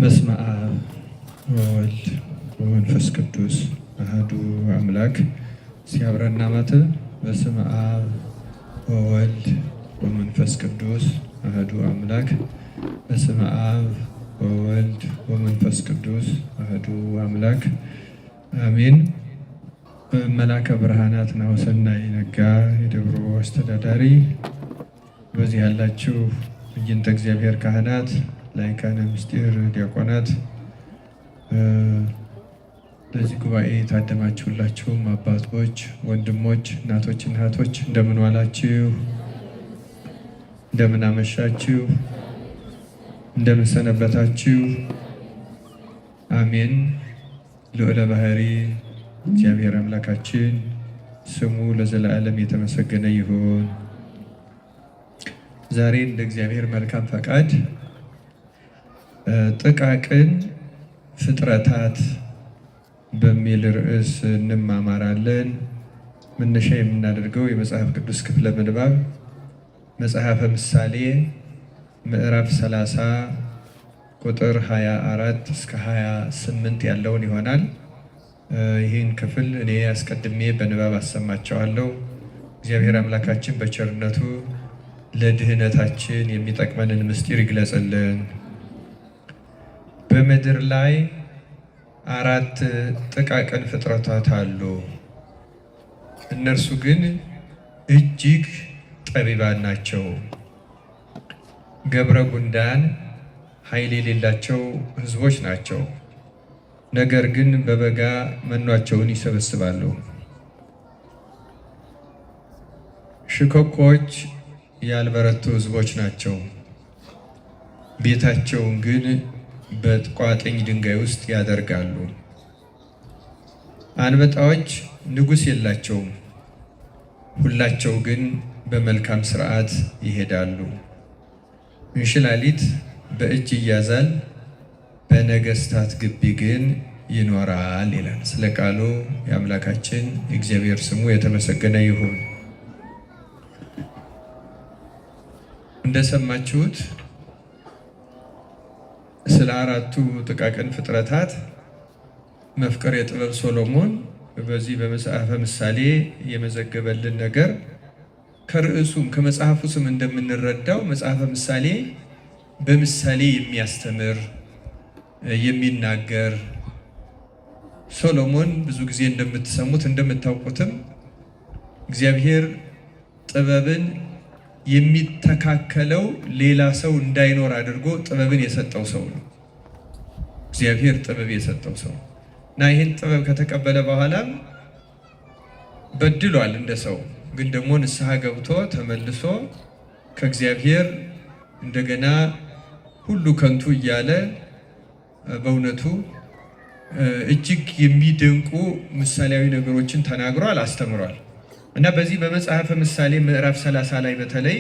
በስመ አብ ወወልድ ወመንፈስ ቅዱስ አሐዱ አምላክ ሲያብረና ማተብ። በስመ አብ ወወልድ ወመንፈስ ቅዱስ አሐዱ አምላክ። በስመ አብ ወወልድ ወመንፈስ ቅዱስ አሐዱ አምላክ አሜን። መላከ ብርሃናት ናሁሰናይ ነጋ የደብሮ አስተዳዳሪ፣ በዚህ ያላችሁ እጅንተ እግዚአብሔር ካህናት፣ ላይካነ ምስጢር ዲያቆናት፣ ለዚህ ጉባኤ የታደማችሁላችሁም አባቶች፣ ወንድሞች፣ እናቶች፣ እህቶች እንደምን ዋላችሁ? እንደምን አመሻችሁ? እንደምን ሰነበታችሁ? አሜን። ልዑለ ባህሪ እግዚአብሔር አምላካችን ስሙ ለዘላለም የተመሰገነ ይሁን። ዛሬ እንደ እግዚአብሔር መልካም ፈቃድ ጥቃቅን ፍጥረታት በሚል ርዕስ እንማማራለን። መነሻ የምናደርገው የመጽሐፍ ቅዱስ ክፍለ ምንባብ መጽሐፈ ምሳሌ ምዕራፍ 30 ቁጥር 24 እስከ 28 ያለውን ይሆናል። ይህን ክፍል እኔ አስቀድሜ በንባብ አሰማቸዋለሁ። እግዚአብሔር አምላካችን በቸርነቱ ለድህነታችን የሚጠቅመንን ምስጢር ይግለጽልን። በምድር ላይ 4 ጥቃቅን ፍጥረታት አሉ። እነርሱ ግን እጅግ ጠቢባን ናቸው። ገብረ ጉንዳን ኃይል የሌላቸው ሕዝቦች ናቸው። ነገር ግን በበጋ መኗቸውን ይሰበስባሉ። ሽኮኮች ያልበረቱ ሕዝቦች ናቸው። ቤታቸውን ግን በቋጥኝ ድንጋይ ውስጥ ያደርጋሉ። አንበጣዎች ንጉሥ የላቸውም፣ ሁላቸው ግን በመልካም ሥርዓት ይሄዳሉ። እንሽላሊት በእጅ ይያዛል፣ በነገሥታት ግቢ ግን ይኖራል ይላል። ስለ ቃሉ የአምላካችን የእግዚአብሔር ስሙ የተመሰገነ ይሁን። እንደሰማችሁት ስለ 4ቱ ጥቃቅን ፍጥረታት መፍቀሬ ጥበብ ሶሎሞን በዚህ በመጽሐፈ ምሳሌ የመዘገበልን ነገር ከርዕሱም ከመጽሐፉ ስም እንደምንረዳው መጽሐፈ ምሳሌ በምሳሌ የሚያስተምር የሚናገር፣ ሶሎሞን ብዙ ጊዜ እንደምትሰሙት እንደምታውቁትም እግዚአብሔር ጥበብን የሚተካከለው ሌላ ሰው እንዳይኖር አድርጎ ጥበብን የሰጠው ሰው ነው። እግዚአብሔር ጥበብ የሰጠው ሰው እና ይህን ጥበብ ከተቀበለ በኋላም በድሏል እንደ ሰው። ግን ደግሞ ንስሐ ገብቶ ተመልሶ ከእግዚአብሔር እንደገና ሁሉ ከንቱ እያለ በእውነቱ እጅግ የሚደንቁ ምሳሌያዊ ነገሮችን ተናግሯል፣ አስተምሯል። እና በዚህ በመጽሐፈ ምሳሌ ምዕራፍ 30 ላይ በተለይ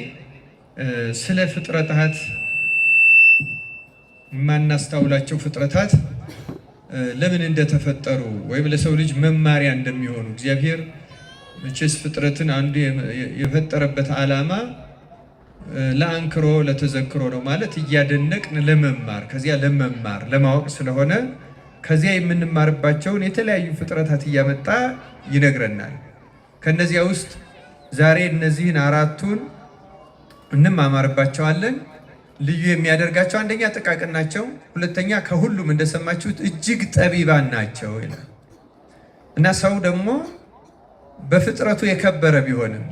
ስለ ፍጥረታት የማናስተውላቸው ፍጥረታት ለምን እንደተፈጠሩ ወይም ለሰው ልጅ መማሪያ እንደሚሆኑ እግዚአብሔር መቼስ ፍጥረትን አንዱ የፈጠረበት ዓላማ ለአንክሮ ለተዘክሮ ነው ማለት እያደነቅን ለመማር ከዚያ ለመማር ለማወቅ ስለሆነ ከዚያ የምንማርባቸውን የተለያዩ ፍጥረታት እያመጣ ይነግረናል። ከነዚያ ውስጥ ዛሬ እነዚህን 4ቱን እንማማርባቸዋለን። ልዩ የሚያደርጋቸው አንደኛ ጥቃቅን ናቸው፣ ሁለተኛ ከሁሉም እንደሰማችሁት እጅግ ጠቢባን ናቸው ይላል እና ሰው ደግሞ በፍጥረቱ የከበረ ቢሆንም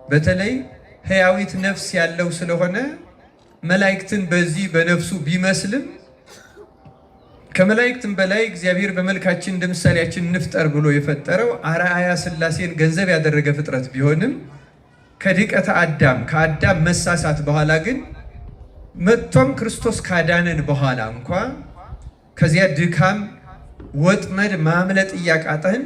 በተለይ ሕያዊት ነፍስ ያለው ስለሆነ መላእክትን በዚህ በነፍሱ ቢመስልም ከመላእክትም በላይ እግዚአብሔር በመልካችን እንደ ምሳሌያችን እንፍጠር ብሎ የፈጠረው አርአያ ሥላሴን ገንዘብ ያደረገ ፍጥረት ቢሆንም ከድቀተ አዳም ከአዳም መሳሳት በኋላ ግን መጥቶም ክርስቶስ ካዳነን በኋላ እንኳ ከዚያ ድካም ወጥመድ ማምለጥ እያቃተን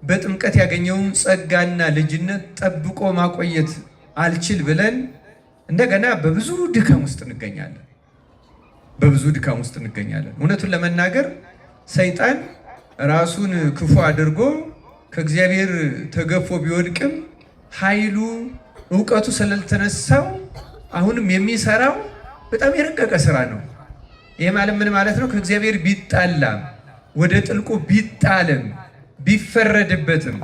በጥምቀት ያገኘውን ጸጋና ልጅነት ጠብቆ ማቆየት አልችል ብለን እንደገና በብዙ ድካም ውስጥ እንገኛለን። እውነቱን ለመናገር ሰይጣን ራሱን ክፉ አድርጎ ከእግዚአብሔር ተገፎ ቢወድቅም ኃይሉ እውቀቱ ስለተነሳው አሁንም የሚሰራው በጣም የረቀቀ ስራ ነው። ይሄ ማለት ምን ማለት ነው? ከእግዚአብሔር ቢጣላም ወደ ጥልቁ ቢጣልም ቢፈረድበትም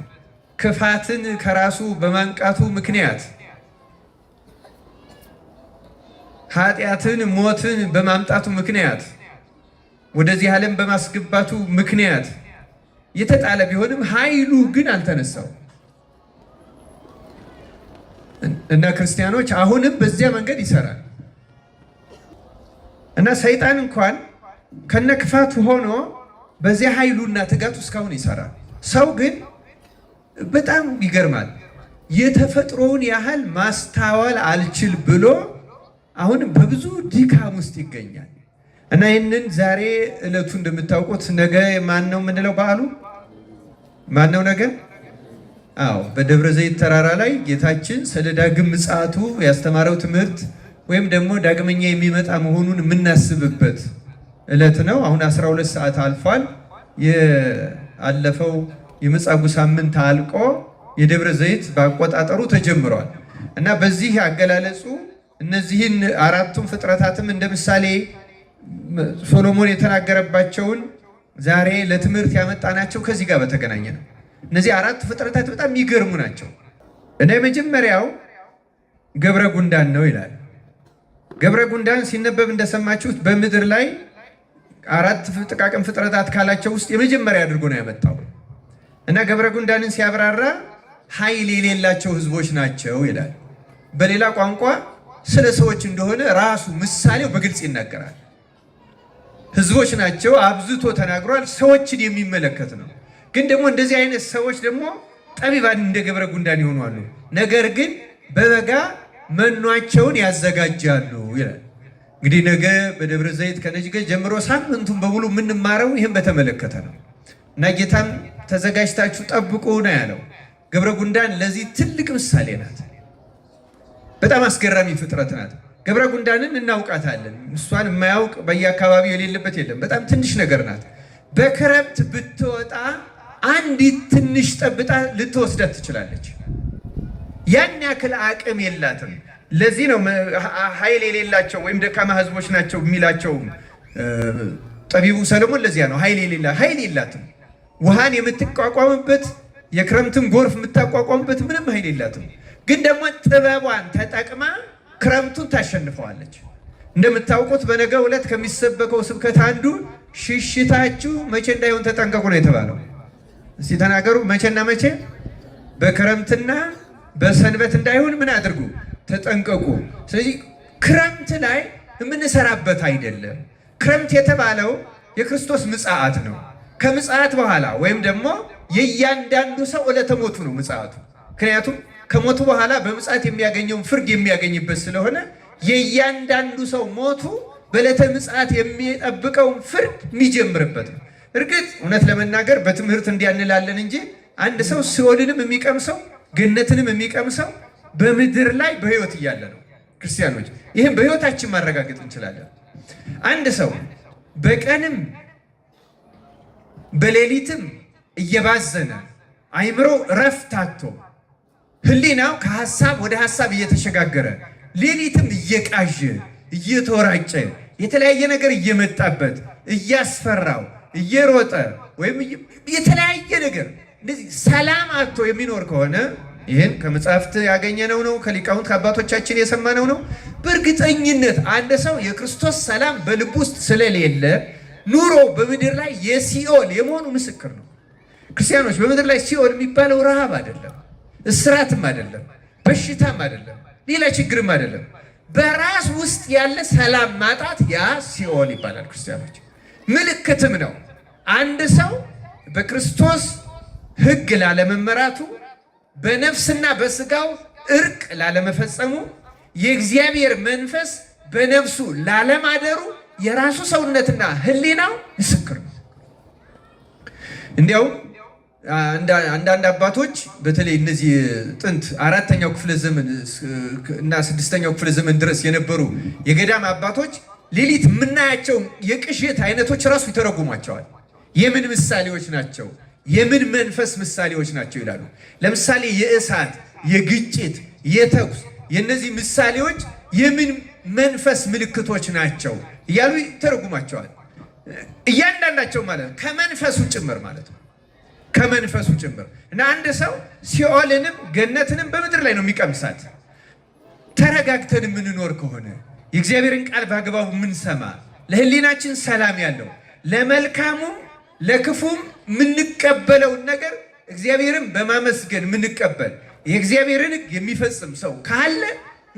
ክፋትን ከራሱ በማንቃቱ ምክንያት ኃጢአትን ሞትን በማምጣቱ ምክንያት ወደዚህ ዓለም በማስገባቱ ምክንያት የተጣለ ቢሆንም ኃይሉ ግን አልተነሳው እና ክርስቲያኖች አሁንም በዚያ መንገድ ይሰራል እና ሰይጣን እንኳን ከነክፋቱ ሆኖ በዚያ ኃይሉና ትጋቱ እስካሁን ይሰራል። ሰው ግን በጣም ይገርማል። የተፈጥሮውን ያህል ማስተዋል አልችል ብሎ አሁን በብዙ ድካም ውስጥ ይገኛል እና ይህንን ዛሬ ዕለቱ እንደምታውቁት ነገ ማን ነው የምንለው? በዓሉ ማን ነው ነገ? አዎ በደብረ ዘይት ተራራ ላይ ጌታችን ስለ ዳግም ምጽአቱ ያስተማረው ትምህርት ወይም ደግሞ ዳግመኛ የሚመጣ መሆኑን የምናስብበት ዕለት ነው። አሁን 12 ሰዓት አልፏል። ያለፈው የመጻጉዕ ሳምንት አልቆ የደብረ ዘይት በአቆጣጠሩ ተጀምሯል እና በዚህ አገላለጹ እነዚህን አራቱን ፍጥረታትም እንደ ምሳሌ ሶሎሞን የተናገረባቸውን ዛሬ ለትምህርት ያመጣናቸው ከዚህ ጋር በተገናኘ ነው። እነዚህ አራቱ ፍጥረታት በጣም የሚገርሙ ናቸው እና የመጀመሪያው ገብረ ጉንዳን ነው ይላል። ገብረ ጉንዳን ሲነበብ እንደሰማችሁት በምድር ላይ አራት ጥቃቅን ፍጥረታት ካላቸው ውስጥ የመጀመሪያ አድርጎ ነው ያመጣው እና ገብረ ጉንዳንን ሲያብራራ ኃይል የሌላቸው ህዝቦች ናቸው ይላል። በሌላ ቋንቋ ስለ ሰዎች እንደሆነ ራሱ ምሳሌው በግልጽ ይናገራል። ህዝቦች ናቸው አብዝቶ ተናግሯል። ሰዎችን የሚመለከት ነው። ግን ደግሞ እንደዚህ አይነት ሰዎች ደግሞ ጠቢባን እንደ ገብረ ጉንዳን ይሆናሉ። ነገር ግን በበጋ መኗቸውን ያዘጋጃሉ ይላል። እንግዲህ ነገ በደብረ ዘይት ከነጅገ ጀምሮ ሳምንቱን በሙሉ የምንማረው ይህን በተመለከተ ነው እና ጌታም ተዘጋጅታችሁ ጠብቁ ነው ያለው። ገብረ ጉንዳን ለዚህ ትልቅ ምሳሌ ናት። በጣም አስገራሚ ፍጥረት ናት። ገብረ ጉንዳንን እናውቃታለን። እሷን የማያውቅ በየአካባቢው የሌለበት የለም። በጣም ትንሽ ነገር ናት። በክረምት ብትወጣ አንዲት ትንሽ ጠብታ ልትወስዳት ትችላለች። ያን ያክል አቅም የላትም። ለዚህ ነው ኃይል የሌላቸው ወይም ደካማ ህዝቦች ናቸው የሚላቸው ጠቢቡ ሰለሞን። ለዚያ ነው ኃይል የላትም። ውሃን የምትቋቋምበት የክረምትን ጎርፍ የምታቋቋምበት ምንም ኃይል የላትም። ግን ደግሞ ጥበቧን ተጠቅማ ክረምቱን ታሸንፈዋለች። እንደምታውቁት በነገው ዕለት ከሚሰበከው ስብከት አንዱ ሽሽታችሁ መቼ እንዳይሆን ተጠንቀቁ ነው የተባለው። እስቲ ተናገሩ። መቼና መቼ? በክረምትና በሰንበት እንዳይሆን ምን አድርጉ? ተጠንቀቁ። ስለዚህ ክረምት ላይ የምንሰራበት አይደለም። ክረምት የተባለው የክርስቶስ ምጽአት ነው። ከምጽአት በኋላ ወይም ደግሞ የእያንዳንዱ ሰው ዕለተ ሞቱ ነው ምጽአቱ። ምክንያቱም ከሞቱ በኋላ በምጽአት የሚያገኘውን ፍርድ የሚያገኝበት ስለሆነ የእያንዳንዱ ሰው ሞቱ በዕለተ ምጽአት የሚጠብቀውን ፍርድ የሚጀምርበት ነው። እርግጥ እውነት ለመናገር በትምህርት እንዲያንላለን እንጂ አንድ ሰው ሲኦልንም የሚቀምሰው ገነትንም የሚቀምሰው በምድር ላይ በሕይወት እያለ ነው። ክርስቲያኖች ይህም በሕይወታችን ማረጋገጥ እንችላለን። አንድ ሰው በቀንም በሌሊትም እየባዘነ አይምሮ እረፍት አጥቶ ህሊናው ከሐሳብ ወደ ሐሳብ እየተሸጋገረ ሌሊትም እየቃዠ እየተወራጨ የተለያየ ነገር እየመጣበት እያስፈራው እየሮጠ ወይም የተለያየ ነገር እንደዚህ ሰላም አጥቶ የሚኖር ከሆነ ይህን ከመጽሐፍት ያገኘነው ነው፣ ከሊቃውንት ከአባቶቻችን የሰማነው ነው። በእርግጠኝነት አንድ ሰው የክርስቶስ ሰላም በልብ ውስጥ ስለሌለ ኑሮ በምድር ላይ የሲኦል የመሆኑ ምስክር ነው። ክርስቲያኖች በምድር ላይ ሲኦል የሚባለው ረሃብ አይደለም፣ እስራትም አይደለም፣ በሽታም አይደለም፣ ሌላ ችግርም አይደለም። በራስ ውስጥ ያለ ሰላም ማጣት ያ ሲኦል ይባላል። ክርስቲያኖች ምልክትም ነው። አንድ ሰው በክርስቶስ ሕግ ላለመመራቱ፣ በነፍስና በስጋው እርቅ ላለመፈጸሙ፣ የእግዚአብሔር መንፈስ በነፍሱ ላለማደሩ የራሱ ሰውነትና ሕሊናው ምስክር ነው። እንዲያውም አንዳንድ አባቶች በተለይ እነዚህ ጥንት 4ኛው ክፍለ ዘመን እና 6ኛው ክፍለ ዘመን ድረስ የነበሩ የገዳም አባቶች ሌሊት የምናያቸው የቅዠት አይነቶች ራሱ ይተረጉሟቸዋል። የምን ምሳሌዎች ናቸው? የምን መንፈስ ምሳሌዎች ናቸው ይላሉ። ለምሳሌ የእሳት፣ የግጭት፣ የተኩስ የነዚህ ምሳሌዎች የምን መንፈስ ምልክቶች ናቸው እያሉ ተረጉማቸዋል። እያንዳንዳቸው ማለት ከመንፈሱ ጭምር ማለት ነው። ከመንፈሱ ጭምር እና አንድ ሰው ሲኦልንም ገነትንም በምድር ላይ ነው የሚቀምሳት። ተረጋግተን የምንኖር ከሆነ የእግዚአብሔርን ቃል በአግባቡ የምንሰማ ለህሊናችን ሰላም ያለው ለመልካሙም ለክፉም የምንቀበለውን ነገር እግዚአብሔርን በማመስገን የምንቀበል የእግዚአብሔርን ሕግ የሚፈጽም ሰው ካለ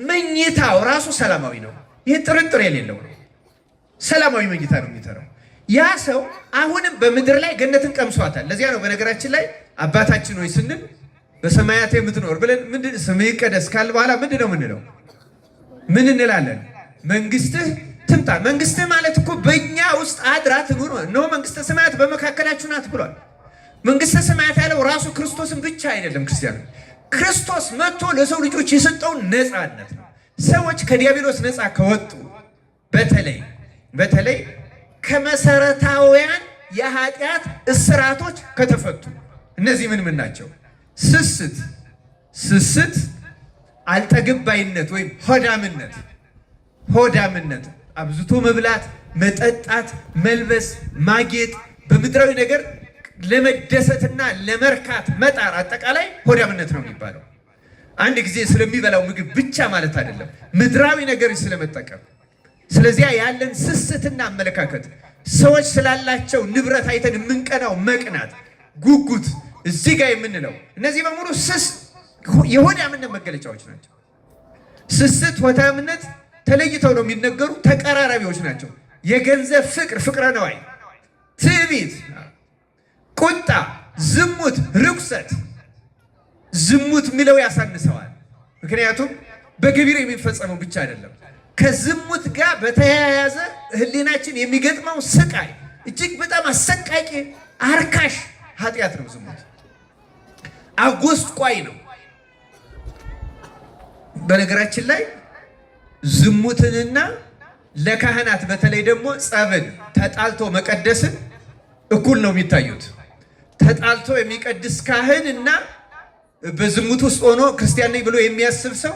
መኝታው ራሱ ሰላማዊ ነው። ይህ ጥርጥር የሌለው ነው። ሰላማዊ መኝታ ነው የሚተራው። ያ ሰው አሁንም በምድር ላይ ገነትን ቀምሷታል። ለዚያ ነው በነገራችን ላይ አባታችን ሆይ ስንል በሰማያት የምትኖር ብለን ምንድን ስምህ ይቀደስ ካል በኋላ ምንድን ነው የምንለው? ምን እንላለን? መንግስትህ ትምጣ። መንግስትህ ማለት እኮ በእኛ ውስጥ አድራ ትኑር ነው። መንግስተ ሰማያት በመካከላችሁ ናት ብሏል። መንግስተ ሰማያት ያለው ራሱ ክርስቶስን ብቻ አይደለም። ክርስቲያኑ ክርስቶስ መጥቶ ለሰው ልጆች የሰጠውን ነፃነት ነው። ሰዎች ከዲያብሎስ ነፃ ከወጡ በተለይ ከመሰረታውያን የኃጢአት እስራቶች ከተፈቱ እነዚህ ምን ናቸው? ስስት፣ አልጠግባይነት ወይም ሆዳምነት፣ አብዝቶ መብላት፣ መጠጣት፣ መልበስ፣ ማጌጥ፣ በምድራዊ ነገር ለመደሰትና ለመርካት መጣር፣ አጠቃላይ ሆዳምነት ነው የሚባለው። አንድ ጊዜ ስለሚበላው ምግብ ብቻ ማለት አይደለም፣ ምድራዊ ነገር ስለመጠቀም። ስለዚያ ያለን ስስትና አመለካከት፣ ሰዎች ስላላቸው ንብረት አይተን የምንቀናው መቅናት፣ ጉጉት፣ እዚህ ጋር የምንለው እነዚህ በሙሉ የሆዳምነት መገለጫዎች ናቸው። ስስት፣ ሆዳምነት ተለይተው ነው የሚነገሩ፣ ተቀራራቢዎች ናቸው። የገንዘብ ፍቅረ ነዋይ፣ ትዕቢት፣ ቁጣ፣ ዝሙት፣ ርኩሰት። ዝሙት የሚለው ያሳንሰዋል። ምክንያቱም በግብር የሚፈጸመው ብቻ አይደለም። ከዝሙት ጋር በተያያዘ ህሊናችን የሚገጥመው ስቃይ እጅግ በጣም አሰቃቂ አርካሽ ኃጢአት ነው። ዝሙት አጎስቋይ ነው። በነገራችን ላይ ዝሙትንና ለካህናት በተለይ ደግሞ ጸብን ተጣልቶ መቀደስን እኩል ነው የሚታዩት። ተጣልቶ የሚቀድስ ካህን እና በዝሙት ውስጥ ሆኖ ክርስቲያን ነኝ ብሎ የሚያስብ ሰው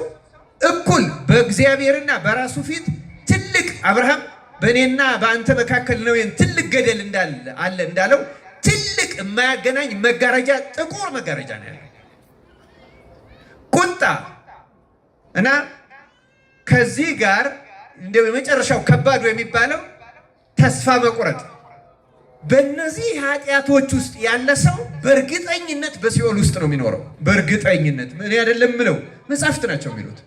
እኩል በእግዚአብሔርና በራሱ ፊት ትልቅ አብርሃም በእኔና በአንተ መካከል ነው ትልቅ ገደል አለ እንዳለው ትልቅ የማያገናኝ መጋረጃ፣ ጥቁር መጋረጃ ነው ያለው። ቁጣ እና ከዚህ ጋር እንደው የመጨረሻው ከባዱ የሚባለው ተስፋ መቁረጥ። በእነዚህ ኃጢአቶች ውስጥ ያለ ሰው በእርግጠኝነት በሲኦል ውስጥ ነው የሚኖረው። በእርግጠኝነት እኔ አይደለም ምለው መጽሐፍት ናቸው የሚሉት።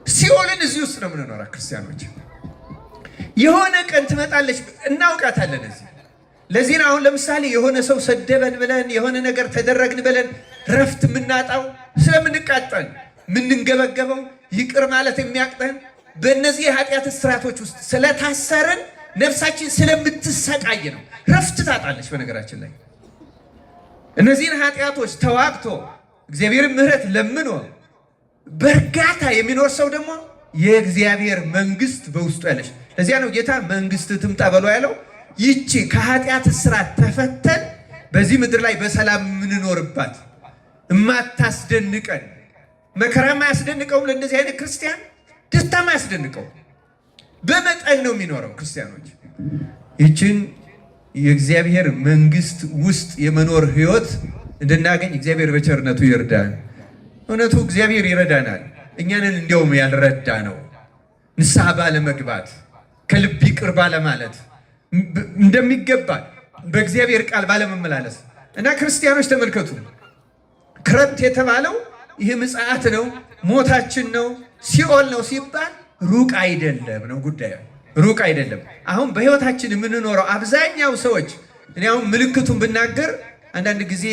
ሲኦልን እዚህ ውስጥ ነው የምንኖረው ክርስቲያኖች። የሆነ ቀን ትመጣለች፣ እናውቃታለን። ለዚህ ነው አሁን ለምሳሌ የሆነ ሰው ሰደበን ብለን የሆነ ነገር ተደረግን ብለን ረፍት የምናጣው፣ ስለምንቃጠል የምንንገበገበው፣ ይቅር ማለት የሚያቅተን በእነዚህ የኃጢአት እስራቶች ውስጥ ስለታሰርን ነፍሳችን ስለምትሰቃይ ነው። ረፍት ታጣለች። በነገራችን ላይ እነዚህን ኃጢአቶች ተዋግቶ እግዚአብሔርን ምሕረት ለምኖ በእርጋታ የሚኖር ሰው ደግሞ የእግዚአብሔር መንግስት በውስጡ ያለች። ለዚያ ነው ጌታ መንግስት ትምጣ በሎ ያለው። ይቺ ከኃጢአት እስራት ተፈተን በዚህ ምድር ላይ በሰላም የምንኖርባት እማታስደንቀን፣ መከራም አያስደንቀውም። ለእነዚህ አይነት ክርስቲያን ደስታም አያስደንቀውም። በመጠን ነው የሚኖረው። ክርስቲያኖች ይችን የእግዚአብሔር መንግስት ውስጥ የመኖር ህይወት እንድናገኝ እግዚአብሔር በቸርነቱ ይርዳን። እውነቱ እግዚአብሔር ይረዳናል። እኛንን እንዲያውም ያልረዳ ነው ንስሐ ባለመግባት፣ ከልብ ይቅር ባለማለት፣ እንደሚገባ በእግዚአብሔር ቃል ባለመመላለስ እና ክርስቲያኖች ተመልከቱ፣ ክረምት የተባለው ይህ ምጽአት ነው፣ ሞታችን ነው፣ ሲኦል ነው ሲባል ሩቅ አይደለም ነው ጉዳዩ። ሩቅ አይደለም። አሁን በህይወታችን የምንኖረው አብዛኛው ሰዎች እኔ አሁን ምልክቱን ብናገር አንዳንድ ጊዜ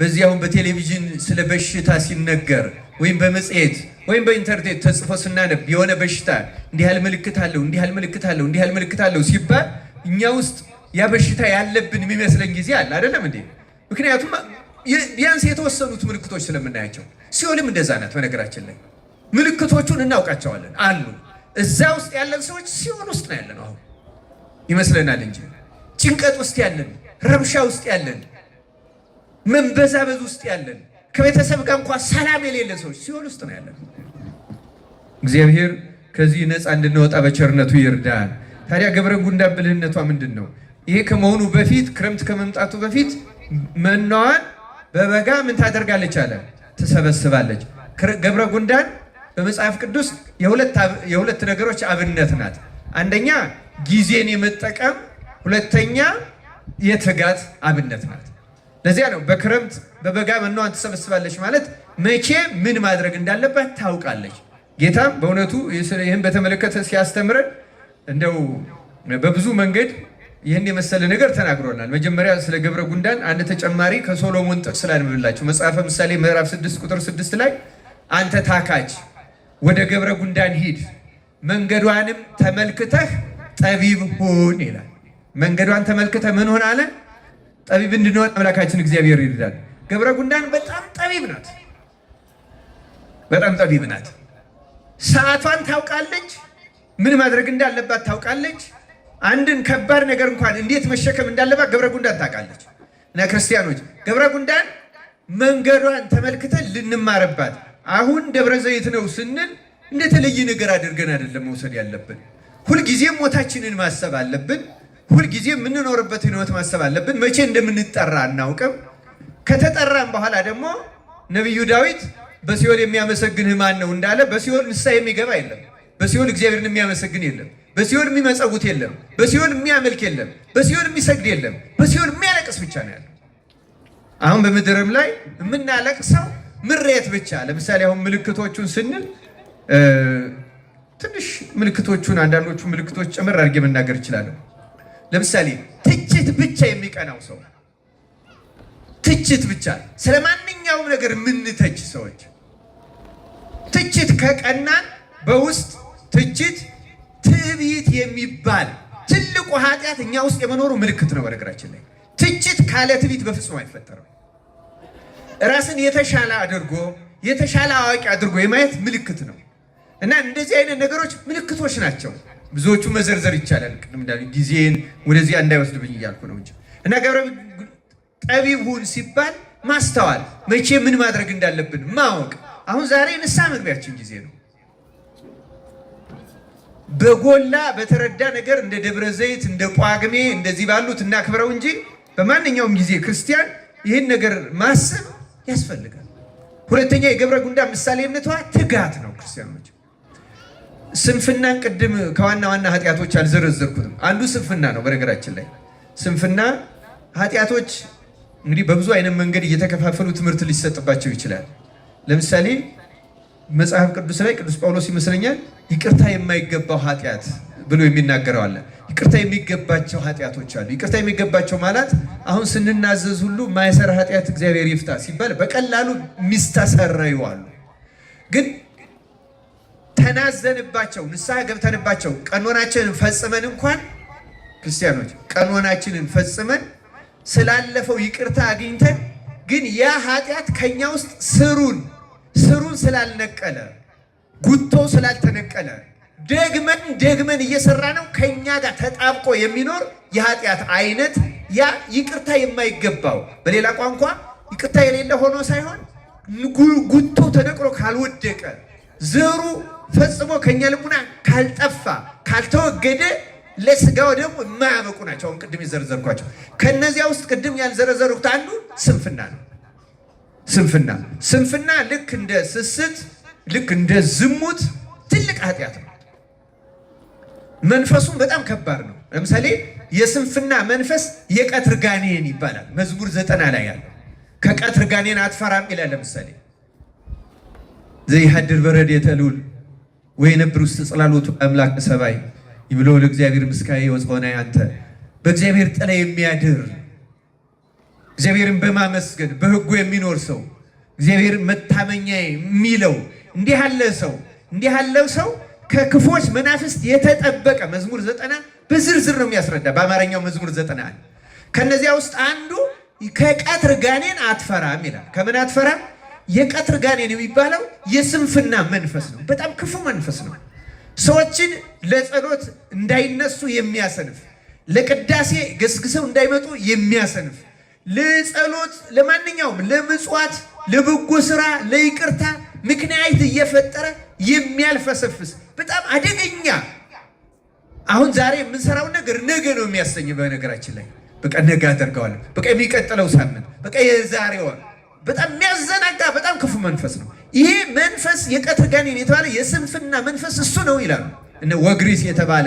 በዚህ አሁን በቴሌቪዥን ስለ በሽታ ሲነገር ወይም በመጽሔት ወይም በኢንተርኔት ተጽፎ ስናነብ የሆነ በሽታ እንዲህ ያህል ምልክት አለው፣ እንዲህ ያህል ምልክት አለው፣ እንዲህ ያህል ምልክት አለው ሲባል እኛ ውስጥ ያ በሽታ ያለብን የሚመስለን ጊዜ አለ አይደለም እንዴ? ምክንያቱም ቢያንስ የተወሰኑት ምልክቶች ስለምናያቸው። ሲኦልም እንደዛ ናት። በነገራችን ላይ ምልክቶቹን እናውቃቸዋለን አሉ። እዛ ውስጥ ያለን ሰዎች ሲኦል ውስጥ ነው ያለን አሁን ይመስለናል እንጂ ጭንቀት ውስጥ ያለን፣ ረብሻ ውስጥ ያለን፣ መንበዛበዝ ውስጥ ያለን፣ ከቤተሰብ ጋር እንኳን ሰላም የሌለን ሰዎች ሲኦል ውስጥ ነው ያለን። እግዚአብሔር ከዚህ ነፃ እንድንወጣ በቸርነቱ ይርዳል። ታዲያ ገብረ ጉንዳን ብልህነቷ ምንድን ነው? ይሄ ከመሆኑ በፊት ክረምት ከመምጣቱ በፊት መናዋን በበጋ ምን ታደርጋለች አለ? ትሰበስባለች። ገብረ ጉንዳን በመጽሐፍ ቅዱስ የሁለት ነገሮች አብነት ናት። አንደኛ ጊዜን የመጠቀም፣ ሁለተኛ የትጋት አብነት ናት። ለዚያ ነው በክረምት በበጋ መናዋን ትሰበስባለች ማለት መቼ ምን ማድረግ እንዳለባት ታውቃለች። ጌታም በእውነቱ ይህን በተመለከተ ሲያስተምረን እንደው በብዙ መንገድ ይህን የመሰለ ነገር ተናግሮናል። መጀመሪያ ስለ ገብረ ጉንዳን አንድ ተጨማሪ ከሶሎሞን ጥቅስ ላንብብላችሁ። መጽሐፈ ምሳሌ ምዕራፍ 6 ቁጥር 6 ላይ አንተ ታካች ወደ ገብረ ጉንዳን ሂድ፣ መንገዷንም ተመልክተህ ጠቢብ ሁን ይላል። መንገዷን ተመልክተህ ምን ሆን አለ? ጠቢብ እንድንሆን አምላካችን እግዚአብሔር ይርዳል። ገብረ ጉንዳን በጣም ጠቢብ ናት። በጣም ጠቢብ ናት። ሰዓቷን ታውቃለች። ምን ማድረግ እንዳለባት ታውቃለች። አንድን ከባድ ነገር እንኳን እንዴት መሸከም እንዳለባት ገብረ ጉንዳን ታውቃለች። እና ክርስቲያኖች ገብረ ጉንዳን መንገዷን ተመልክተን ልንማርባት። አሁን ደብረ ዘይት ነው ስንል እንደተለየ ነገር አድርገን አይደለም መውሰድ ያለብን። ሁልጊዜም ሞታችንን ማሰብ አለብን። ሁልጊዜ የምንኖርበት ህይወት ማሰብ አለብን። መቼ እንደምንጠራ አናውቅም። ከተጠራም በኋላ ደግሞ ነቢዩ ዳዊት በሲኦል የሚያመሰግንህ ማን ነው እንዳለ፣ በሲኦል ንስሐ የሚገባ የለም። በሲኦል እግዚአብሔርን የሚያመሰግን የለም። በሲኦል የሚመጸውት የለም። በሲኦል የሚያመልክ የለም። በሲኦል የሚሰግድ የለም። በሲኦል የሚያለቅስ ብቻ ነው ያለው። አሁን በምድርም ላይ የምናለቅሰው ምሬት ብቻ። ለምሳሌ አሁን ምልክቶቹን ስንል ትንሽ ምልክቶቹን አንዳንዶቹ ምልክቶች ጨምር አድርጌ መናገር እችላለሁ። ለምሳሌ ትችት ብቻ የሚቀናው ሰው፣ ትችት ብቻ ስለ ማንኛውም ነገር የምንተች ሰዎች፣ ትችት ከቀናን በውስጥ ትችት ትዕቢት የሚባል ትልቁ ኃጢአት እኛ ውስጥ የመኖሩ ምልክት ነው። በነገራችን ላይ ትችት ካለ ትዕቢት በፍጹም አይፈጠርም። ራስን የተሻለ አድርጎ የተሻለ አዋቂ አድርጎ የማየት ምልክት ነው። እና እንደዚህ አይነት ነገሮች ምልክቶች ናቸው። ብዙዎቹ መዘርዘር ይቻላል። ቅድም እንዳሉ ጊዜን ወደዚያ እንዳይወስድብኝ እያልኩ ነው እንጂ እና ገብረ ጠቢብ ሁን ሲባል ማስተዋል፣ መቼ ምን ማድረግ እንዳለብን ማወቅ። አሁን ዛሬ ንስሐ መግቢያችን ጊዜ ነው። በጎላ በተረዳ ነገር እንደ ደብረ ዘይት እንደ ጳጉሜ እንደዚህ ባሉት እናክብረው እንጂ በማንኛውም ጊዜ ክርስቲያን ይህን ነገር ማሰብ ያስፈልጋል። ሁለተኛ የገብረ ጉንዳን ምሳሌነቷ ትጋት ነው። ክርስቲያኖች ስንፍናን ቅድም ከዋና ዋና ኃጢአቶች አልዘረዘርኩትም። አንዱ ስንፍና ነው። በነገራችን ላይ ስንፍና ኃጢአቶች እንግዲህ በብዙ አይነት መንገድ እየተከፋፈሉ ትምህርት ሊሰጥባቸው ይችላል። ለምሳሌ መጽሐፍ ቅዱስ ላይ ቅዱስ ጳውሎስ ይመስለኛል ይቅርታ የማይገባው ኃጢአት ብሎ የሚናገረው አለ። ይቅርታ የሚገባቸው ኃጢአቶች አሉ። ይቅርታ የሚገባቸው ማለት አሁን ስንናዘዝ ሁሉ ማይሰራ ኃጢአት እግዚአብሔር ይፍታ ሲባል በቀላሉ ሚስተሰረዩ አሉ። ግን ተናዘንባቸው ንስሐ ገብተንባቸው ቀኖናችንን ፈጽመን እንኳን ክርስቲያኖች ቀኖናችንን ፈጽመን ስላለፈው ይቅርታ አግኝተን ግን ያ ኃጢአት ከኛ ውስጥ ስሩን ስላልነቀለ ጉቶ ስላልተነቀለ ደግመን እየሰራ ነው ከኛ ጋር ተጣብቆ የሚኖር የኃጢአት አይነት ያ ይቅርታ የማይገባው በሌላ ቋንቋ ይቅርታ የሌለ ሆኖ ሳይሆን ጉቶ ተነቅሎ ካልወደቀ ዘሩ ፈጽሞ ከኛ ልቡና ካልጠፋ ካልተወገደ ለስጋው ደግሞ የማያበቁ ናቸው። አሁን ቅድም የዘረዘርኳቸው ከነዚያ ውስጥ ቅድም ያልዘረዘሩት አንዱ ስንፍና ነው። ስንፍና ልክ እንደ ስስት ልክ እንደ ዝሙት ትልቅ ኃጢአት ነው። መንፈሱም በጣም ከባድ ነው። ለምሳሌ የስንፍና መንፈስ የቀትር ጋኔን ይባላል። መዝሙር 90 ላይ ያለ ከቀትር ጋኔን አትፈራም ይላል። ለምሳሌ ዘይሐድር በረድኤተ ልዑል ወይነብር ውስተ ጽላሎቱ አምላክ ሰባይ ይብሎ ለእግዚአብሔር ምስካዬ ወጽሆናይ አንተ በእግዚአብሔር ጥላ የሚያድር እግዚአብሔርን በማመስገን በሕጉ የሚኖር ሰው እግዚአብሔር መታመኛ የሚለው እንዲህ ያለው ሰው ከክፎች መናፍስት የተጠበቀ መዝሙር 90 በዝርዝር ነው የሚያስረዳ። በአማርኛው መዝሙር 91 ከነዚያ ውስጥ አንዱ ከቀትር ጋኔን አትፈራም ይላል። ከምን አትፈራም? የቀትር ጋኔን የሚባለው የስንፍና መንፈስ ነው። በጣም ክፉ መንፈስ ነው። ሰዎችን ለጸሎት እንዳይነሱ የሚያሰንፍ፣ ለቅዳሴ ገስግሰው እንዳይመጡ የሚያሰንፍ፣ ለጸሎት ለማንኛውም ለምጽዋት፣ ለበጎ ስራ፣ ለይቅርታ ምክንያት እየፈጠረ የሚያልፈሰፍስ በጣም አደገኛ። አሁን ዛሬ የምንሰራው ነገር ነገ ነው የሚያሰኝ። በነገራችን ላይ በቃ ነገ አደርገዋለሁ፣ በቃ የሚቀጥለው ሳምንት፣ በቃ የዛሬ ወር፣ በጣም የሚያዘናጋ በጣም ክፉ መንፈስ ነው ይሄ መንፈስ። የቀትር ጋኔን የተባለ የስንፍና መንፈስ እሱ ነው ይላሉ እነ ወግሪስ የተባለ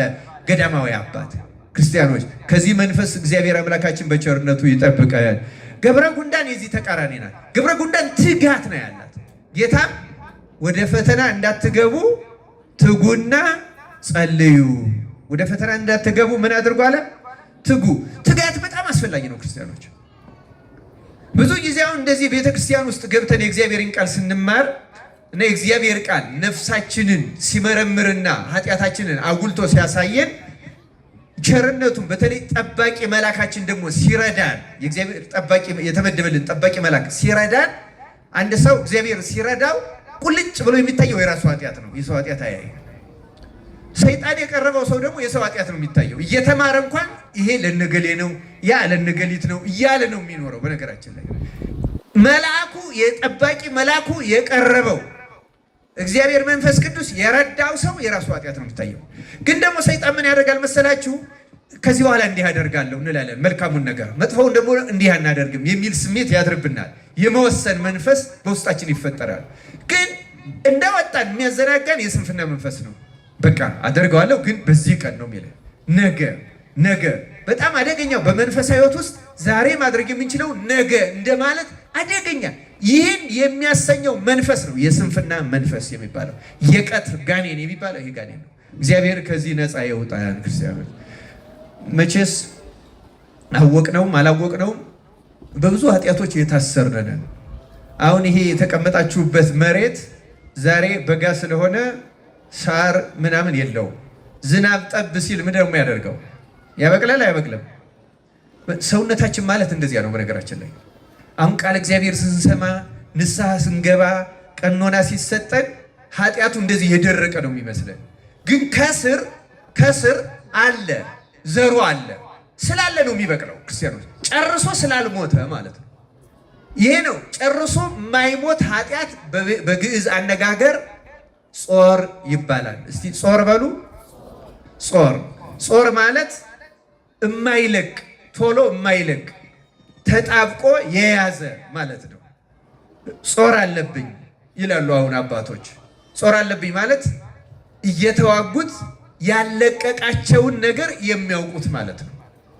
ገዳማዊ አባት። ክርስቲያኖች ከዚህ መንፈስ እግዚአብሔር አምላካችን በቸርነቱ ይጠብቀን። ገብረ ጉንዳን የዚህ ተቃራኒ ናት። ገብረ ጉንዳን ትጋት ነው ያላት። ጌታ ወደ ፈተና እንዳትገቡ ትጉና ጸልዩ። ወደ ፈተና እንዳትገቡ ምን አድርጉ አለ? ትጉ። ትጋት በጣም አስፈላጊ ነው ክርስቲያኖች። ብዙ ጊዜ አሁን እንደዚህ ቤተክርስቲያን ውስጥ ገብተን የእግዚአብሔርን ቃል ስንማር እና የእግዚአብሔር ቃል ነፍሳችንን ሲመረምርና ኃጢአታችንን አጉልቶ ሲያሳየን ቸርነቱን በተለይ ጠባቂ መላካችን ደግሞ ሲረዳን የእግዚአብሔር ጠባቂ የተመደበልን ጠባቂ መላክ ሲረዳን አንድ ሰው እግዚአብሔር ሲረዳው ቁልጭ ብሎ የሚታየው የራሱ ኃጢአት ነው። የሰው ኃጢአት አያይ። ሰይጣን የቀረበው ሰው ደግሞ የሰው ኃጢአት ነው የሚታየው። እየተማረ እንኳን ይሄ ለነገሌ ነው ያ ለነገሊት ነው እያለ ነው የሚኖረው። በነገራችን ላይ መልአኩ የጠባቂ መልአኩ የቀረበው እግዚአብሔር መንፈስ ቅዱስ የረዳው ሰው የራሱ ኃጢአት ነው የሚታየው። ግን ደግሞ ሰይጣን ምን ያደርጋል መሰላችሁ? ከዚህ በኋላ እንዲህ አደርጋለሁ እንላለን፣ መልካሙን ነገር፣ መጥፎውን ደግሞ እንዲህ አናደርግም የሚል ስሜት ያድርብናል። የመወሰን መንፈስ በውስጣችን ይፈጠራል። ግን እንደወጣን የሚያዘናጋን የስንፍና መንፈስ ነው። በቃ አደርገዋለሁ ግን በዚህ ቀን ነው የሚለው ነገ በጣም አደገኛው በመንፈሳዊ ሕይወት ውስጥ ዛሬ ማድረግ የምንችለው ነገ እንደማለት አደገኛ። ይህን የሚያሰኘው መንፈስ ነው የስንፍና መንፈስ የሚባለው። የቀትር ጋኔን የሚባለው ይሄ ጋኔን ነው። እግዚአብሔር ከዚህ ነፃ ያውጣን። ክርስቲያኖች መቼስ አወቅነውም አላወቅነውም በብዙ ኃጢአቶች የታሰርነን። አሁን ይሄ የተቀመጣችሁበት መሬት ዛሬ በጋ ስለሆነ ሳር ምናምን የለውም። ዝናብ ጠብ ሲል ምንድን ነው የሚያደርገው? ያበቅላል አያበቅልም? ሰውነታችን ማለት እንደዚያ ነው። በነገራችን ላይ አሁን ቃል እግዚአብሔር ስንሰማ ንስሐ ስንገባ ቀኖና ሲሰጠን ኃጢአቱ እንደዚህ የደረቀ ነው የሚመስለን። ግን ከስር አለ ዘሩ አለ ስላለ ነው የሚበቅለው። ክርስቲያኖች ጨርሶ ስላልሞተ ማለት ነው። ይሄ ነው ጨርሶ የማይሞት ኃጢአት። በግዕዝ አነጋገር ጾር ይባላል። እስቲ ጾር በሉ። ጾር ማለት የማይለቅ ቶሎ የማይለቅ ተጣብቆ የያዘ ማለት ነው። ጾር አለብኝ ይላሉ አሁን አባቶች። ጾር አለብኝ ማለት እየተዋጉት ያለቀቃቸውን ነገር የሚያውቁት ማለት ነው።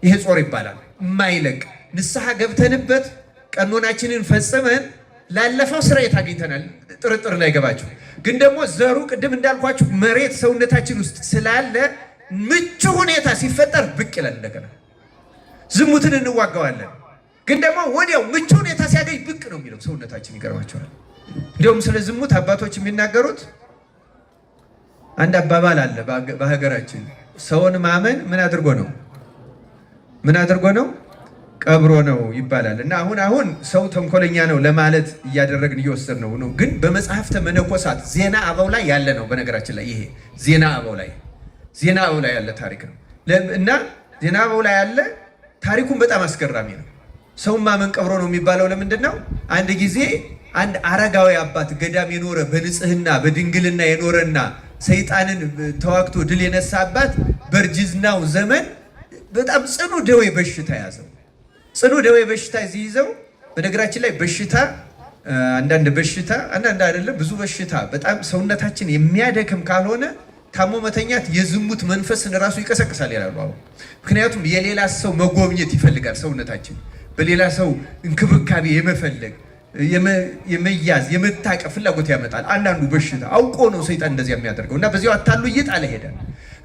ይሄ ጾር ይባላል። የማይለቅ ንስሐ ገብተንበት ቀኖናችንን ፈጽመን ላለፈው ስርየት አግኝተናል። ጥርጥር እንዳይገባችሁ። ግን ደግሞ ዘሩ ቅድም እንዳልኳችሁ መሬት ሰውነታችን ውስጥ ስላለ ምቹ ሁኔታ ሲፈጠር ብቅ ይላል። እንደገና ዝሙትን እንዋጋዋለን። ግን ደግሞ ወዲያው ምቹ ሁኔታ ሲያገኝ ብቅ ነው የሚለው ሰውነታችን። ይገርማቸዋል። እንዲሁም ስለ ዝሙት አባቶች የሚናገሩት አንድ አባባል አለ በሀገራችን። ሰውን ማመን ምን አድርጎ ነው? ቀብሮ ነው ይባላል። እና አሁን ሰው ተንኮለኛ ነው ለማለት እያደረግን እየወሰድነው ነው። ግን በመጽሐፍተ መነኮሳት ዜና አበው ላይ ያለ ነው። በነገራችን ላይ ይሄ ዜና አበው ላይ ያለ ታሪክ ነው። እና ዜና አበው ላይ ያለ ታሪኩን በጣም አስገራሚ ነው። ሰውን ማመን ቀብሮ ነው የሚባለው ለምንድን ነው? አንድ ጊዜ አንድ አረጋዊ አባት ገዳም የኖረ በንጽህና በድንግልና የኖረና ሰይጣንን ተዋግቶ ድል የነሳ አባት በእርጅናው ዘመን በጣም ጽኑ ደዌ በሽታ ያዘው። ጽኑ ደዌ በሽታ ይዘው። በነገራችን ላይ በሽታ አንዳንድ አይደለም ብዙ በሽታ በጣም ሰውነታችን የሚያደክም ካልሆነ ታሞ መተኛት የዝሙት መንፈስን ራሱ ይቀሰቅሳል ይላሉ። ምክንያቱም የሌላ ሰው መጎብኘት ይፈልጋል ሰውነታችን። በሌላ ሰው እንክብካቤ የመፈለግ የመያዝ የመታቀፍ ፍላጎት ያመጣል። አንዳንዱ በሽታ አውቆ ነው ሰይጣን እንደዚያ የሚያደርገው እና በዚያው አታሉ እየጣለ ሄዳል።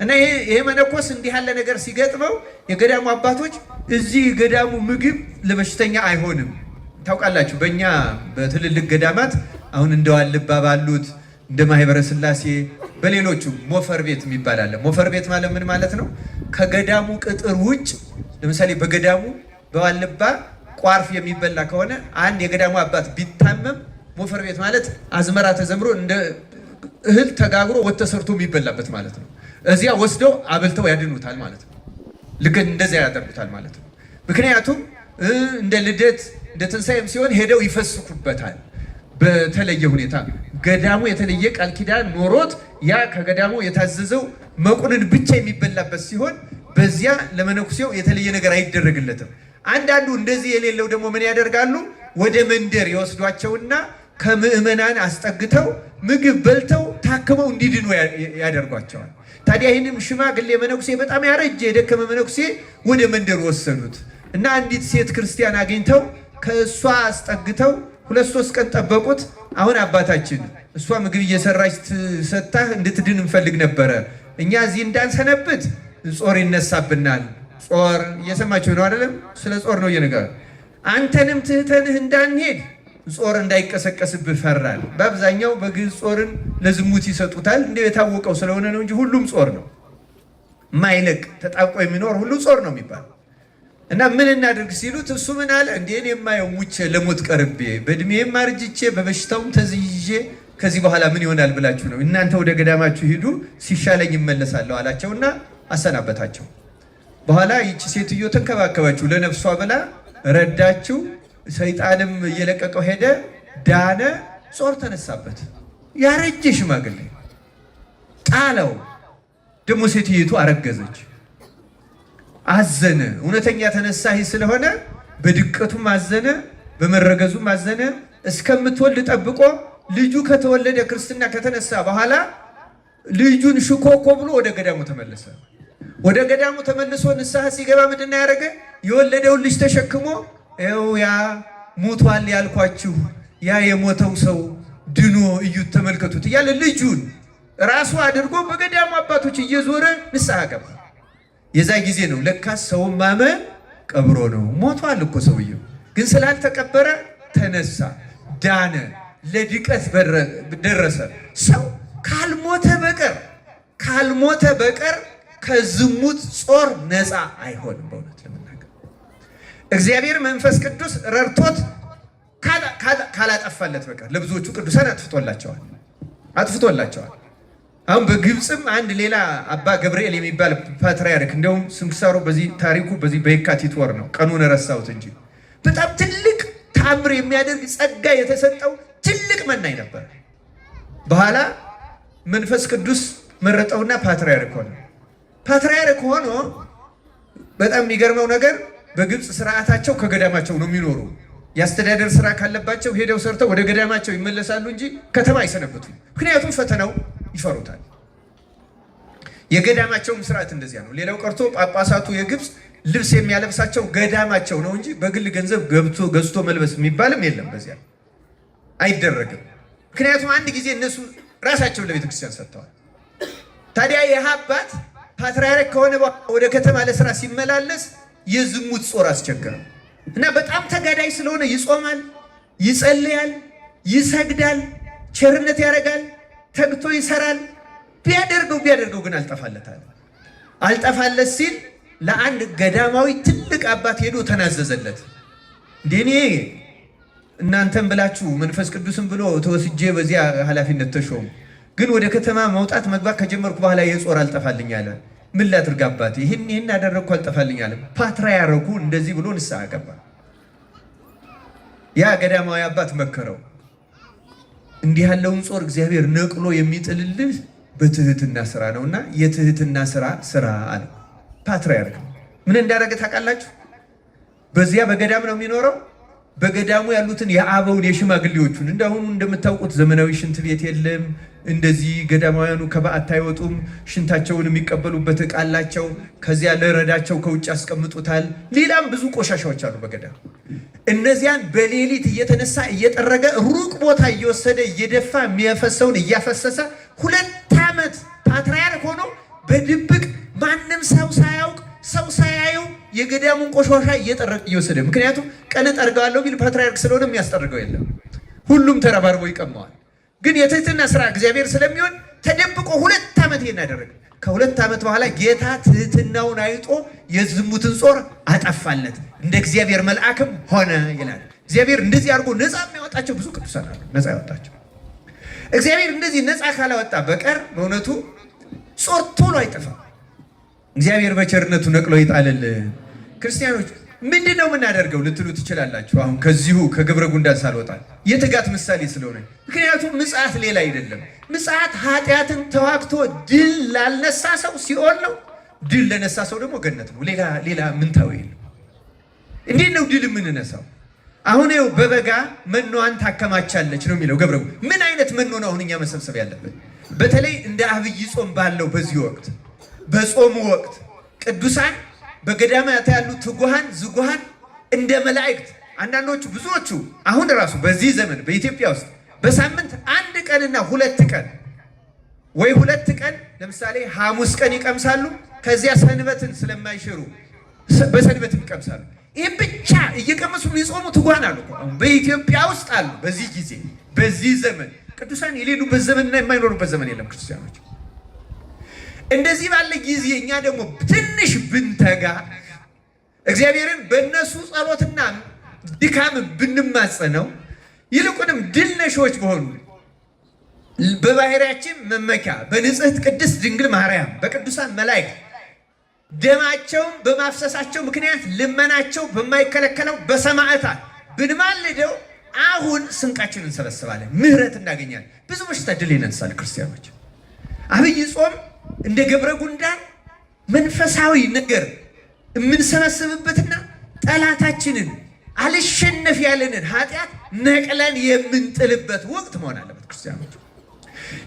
እና ይሄ መነኮስ እንዲህ ያለ ነገር ሲገጥመው የገዳሙ አባቶች እዚህ ገዳሙ ምግብ ለበሽተኛ አይሆንም። ታውቃላችሁ በእኛ በትልልቅ ገዳማት አሁን እንደዋልባ ባሉት እንደ ማህበረ ሥላሴ በሌሎቹ ሞፈር ቤት የሚባል አለ። ሞፈር ቤት ማለት ምን ማለት ነው? ከገዳሙ ቅጥር ውጭ ለምሳሌ በገዳሙ በዋልባ ቋርፍ የሚበላ ከሆነ አንድ የገዳሙ አባት ቢታመም ሞፈር ቤት ማለት አዝመራ ተዘምሮ እንደ እህል ተጋግሮ ወጥ ተሰርቶ የሚበላበት ማለት ነው። እዚያ ወስደው አብልተው ያድኑታል ማለት ነው። ልክ እንደዚያ ያደርጉታል ማለት ነው። ምክንያቱም እንደ ልደት እንደ ትንሣኤም ሲሆን ሄደው ይፈስኩበታል። በተለየ ሁኔታ ገዳሙ የተለየ ቃል ኪዳን ኖሮት ያ ከገዳሙ የታዘዘው መቁንን ብቻ የሚበላበት ሲሆን በዚያ ለመነኩሴው የተለየ ነገር አይደረግለትም። አንዳንዱ እንደዚህ የሌለው ደግሞ ምን ያደርጋሉ? ወደ መንደር ይወስዷቸውና ከምዕመናን አስጠግተው ምግብ በልተው ታክመው እንዲድኑ ያደርጓቸዋል። ታዲያ ይህንም ሽማግሌ መነኩሴ በጣም ያረጀ የደከመ መነኩሴ ወደ መንደር ወሰዱት እና አንዲት ሴት ክርስቲያን አግኝተው ከእሷ አስጠግተው 2-3 ቀን ጠበቁት። አሁን አባታችን እሷ ምግብ እየሰራች ሰጥታህ እንድትድን እንፈልግ ነበረ። እኛ እዚህ እንዳንሰነብት ጾር ይነሳብናል። ጾር እየሰማችሁ ነው አይደለም? ስለ ጾር ነው እየነገር አንተንም ትህተንህ እንዳንሄድ ጾር እንዳይቀሰቀስብህ ፈራል። በአብዛኛው በግዕዝ ጾርን ለዝሙት ይሰጡታል። እንደው የታወቀው ስለሆነ ነው እንጂ ሁሉም ጾር ነው። ማይለቅ ተጣብቆ የሚኖር ሁሉ ጾር ነው የሚባል እና ምን እናድርግ ሲሉት እሱ ምን አለ? እንዴ እኔ የማየው ሙቼ ለሞት ቀርቤ በእድሜም አርጅቼ በበሽታውም ተዝይዤ ከዚህ በኋላ ምን ይሆናል ብላችሁ ነው? እናንተ ወደ ገዳማችሁ ሂዱ፣ ሲሻለኝ ይመለሳለሁ አላቸውና አሰናበታቸው። በኋላ ይቺ ሴትዮ ተንከባከባችሁ፣ ለነፍሷ ብላ ረዳችው። ሰይጣንም እየለቀቀው ሄደ፣ ዳነ። ጾር ተነሳበት። ያረጀ ሽማግሌ ጣለው። ደግሞ ሴትይቱ አረገዘች። አዘነ። እውነተኛ ተነሳሂ ስለሆነ በድቀቱም አዘነ፣ በመረገዙም አዘነ። እስከምትወልድ ጠብቆ ልጁ ከተወለደ ክርስትና ከተነሳ በኋላ ልጁን ሽኮኮ ብሎ ወደ ገዳሙ ተመለሰ። ወደ ገዳሙ ተመልሶ ንስሐ ሲገባ ምንድን ነው ያደረገ? የወለደውን ልጅ ተሸክሞ ይኸው ያ ሞቷል ያልኳችሁ ያ የሞተው ሰው ድኖ እዩት ተመልከቱት እያለ ልጁን ራሱ አድርጎ በገዳሙ አባቶች እየዞረ ንስሐ ገባ። የዛ ጊዜ ነው ለካስ ሰውን ማመን ቀብሮ ነው። ሞቷል እኮ ሰውየው፣ ግን ስላልተቀበረ ተነሳ፣ ዳነ፣ ለድቀት ደረሰ። ሰው ካልሞተ በቀር ከዝሙት ጾር ነፃ አይሆንም። በእውነት ለመናገር እግዚአብሔር መንፈስ ቅዱስ ረድቶት ካላጠፋለት በቀር ለብዙዎቹ ቅዱሳን አጥፍቶላቸዋል። አሁን በግብፅም አንድ ሌላ አባ ገብርኤል የሚባል ፓትርያርክ፣ እንደውም ስንክሳሩ ታሪኩ በዚህ በየካቲት ወር ነው፣ ቀኑን ረሳሁት እንጂ በጣም ትልቅ ታምር የሚያደርግ ጸጋ የተሰጠው ትልቅ መናኝ ነበር። በኋላ መንፈስ ቅዱስ መረጠውና ፓትርያርክ ሆነ። ፓትርያርክ ሆኖ በጣም የሚገርመው ነገር በግብፅ ስርዓታቸው ከገዳማቸው ነው የሚኖሩ። የአስተዳደር ስራ ካለባቸው ሄደው ሰርተው ወደ ገዳማቸው ይመለሳሉ እንጂ ከተማ አይሰነብቱም። ምክንያቱም ፈተናው ይፈሩታል። የገዳማቸውም ስርዓት እንደዚያ ነው። ሌላው ቀርቶ ጳጳሳቱ የግብፅ ልብስ የሚያለብሳቸው ገዳማቸው ነው እንጂ በግል ገንዘብ ገዝቶ መልበስ የሚባልም የለም። በዚያ አይደረግም። ምክንያቱም አንድ ጊዜ እነሱ ራሳቸውን ለቤተ ክርስቲያን ሰጥተዋል። ታዲያ ይህ አባት ፓትርያርክ ከሆነ ወደ ከተማ ለስራ ሲመላለስ የዝሙት ጾር አስቸገረው እና በጣም ተጋዳይ ስለሆነ ይጾማል፣ ይጸልያል፣ ይሰግዳል፣ ቸርነት ያደርጋል፣ ተግቶ ይሰራል። ቢያደርገው ግን አልጠፋለት ሲል ለአንድ ገዳማዊ ትልቅ አባት ሄዶ ተናዘዘለት። እንደኔ እናንተም ብላችሁ መንፈስ ቅዱስን ብሎ ተወስጄ በዚያ ኃላፊነት ተሾሙ፣ ግን ወደ ከተማ መውጣት መግባት ከጀመርኩ በኋላ የጾር አልጠፋልኝ አለ። ምን ላድርግ አባቴ? ይህን አደረግኩ አልጠፋልኝ አለ። ፓትርያርኩ እንደዚህ ብሎ ንስሐ ገባ። ያ ገዳማዊ አባት መከረው። እንዲህ ያለውን ጾር እግዚአብሔር ነቅሎ የሚጥልልህ በትህትና ስራ ነውና የትህትና ስራ አለ። ፓትርያርክ ምን እንዳደረገ ታውቃላችሁ? በዚያ በገዳም ነው የሚኖረው። በገዳሙ ያሉትን የአበውን የሽማግሌዎቹን እንዳሁኑ እንደምታውቁት ዘመናዊ ሽንት ቤት የለም። እንደዚህ ገዳማውያኑ ከበዓት አይወጡም። ሽንታቸውን የሚቀበሉበት ዕቃ አላቸው። ከዚያ ለረዳቸው ከውጭ ያስቀምጡታል። ሌላም ብዙ ቆሻሻዎች አሉ በገዳም። እነዚያን በሌሊት እየተነሳ እየጠረገ ሩቅ ቦታ እየወሰደ እየደፋ የሚያፈሰውን እያፈሰሰ 2 ዓመት ፓትርያርክ ሆኖ በድብቅ ማንም ሰው ሳያውቅ ሰው ሳያየው የገዳሙን ቆሻሻ እየጠረቀ እየወሰደ። ምክንያቱም ቀን ጠርገዋለሁ ቢል ፓትርያርክ ስለሆነ የሚያስጠርገው የለም። ሁሉም ተረባርቦ ይቀመዋል። ግን የትህትና ስራ እግዚአብሔር ስለሚሆን ተደብቆ 2 ዓመት ይሄን አደረገ። ከ2 ዓመት በኋላ ጌታ ትህትናውን አይቶ የዝሙትን ጾር አጠፋለት፣ እንደ እግዚአብሔር መልአክም ሆነ ይላል። እግዚአብሔር እንደዚህ አድርጎ ነፃ የሚያወጣቸው ብዙ ቅዱሳን አሉ። ነፃ ያወጣቸው እግዚአብሔር እንደዚህ ነፃ ካላወጣ በቀር በእውነቱ ጾር ቶሎ አይጠፋም። እግዚአብሔር በቸርነቱ ነቅሎ ይጣልልን። ክርስቲያኖች ምንድነው የምናደርገው ልትሉ ትችላላችሁ። አሁን ከዚሁ ከግብረ ጉንዳን ሳልወጣ የትጋት ምሳሌ ስለሆነ፣ ምክንያቱም ምጽአት ሌላ አይደለም። ምጽአት ኃጢአትን ተዋግቶ ድል ላልነሳ ሰው ሲኦል ነው፣ ድል ለነሳ ሰው ደግሞ ገነት ነው። ሌላ ምንታዊ የለም። እንዴት ነው ድል የምንነሳው? አሁን ይኸው በበጋ መኖዋን ታከማቻለች ነው የሚለው ገብረ። ምን አይነት መኖ ነው አሁን እኛ መሰብሰብ ያለብን? በተለይ እንደ አብይ ጾም ባለው በዚህ ወቅት፣ በጾሙ ወቅት ቅዱሳን በገዳማት ያሉ ትጉሃን ዝጉሃን እንደ መላእክት፣ አንዳንዶቹ ብዙዎቹ አሁን ራሱ በዚህ ዘመን በኢትዮጵያ ውስጥ በሳምንት 1 ቀንና 2 ቀን ወይ 2 ቀን ለምሳሌ ሐሙስ ቀን ይቀምሳሉ። ከዚያ ሰንበትን ስለማይሽሩ በሰንበትም ይቀምሳሉ። ይህ ብቻ እየቀመሱ የሚጾሙ ትጉሃን አሉ። አሁን በኢትዮጵያ ውስጥ አሉ። በዚህ ጊዜ በዚህ ዘመን ቅዱሳን የሌሉበት ዘመንና የማይኖሩበት ዘመን የለም። ክርስቲያኖች እንደዚህ ባለ ጊዜ እኛ ደግሞ ትንሽ ብንተጋ እግዚአብሔርን በእነሱ ጸሎትና ድካም ብንማጸነው ይልቁንም ድል ነሾች በሆኑ በባህሪያችን መመኪያ በንጽሕት ቅድስት ድንግል ማርያም በቅዱሳን መላእክት ደማቸውን በማፍሰሳቸው ምክንያት ልመናቸው በማይከለከለው በሰማዕታት ብንማልደው አሁን ስንቃችንን እንሰበስባለን፣ ምሕረት እናገኛለን። ብዙ በሽታ ድል ይነሳል። ክርስቲያኖች አብይ ጾም እንደ ገብረ ጉንዳን መንፈሳዊ ነገር የምንሰበስብበትና ጠላታችንን አልሸነፍ ያለንን ኃጢአት ነቅለን የምንጥልበት ወቅት መሆን አለበት። ክርስቲያኖች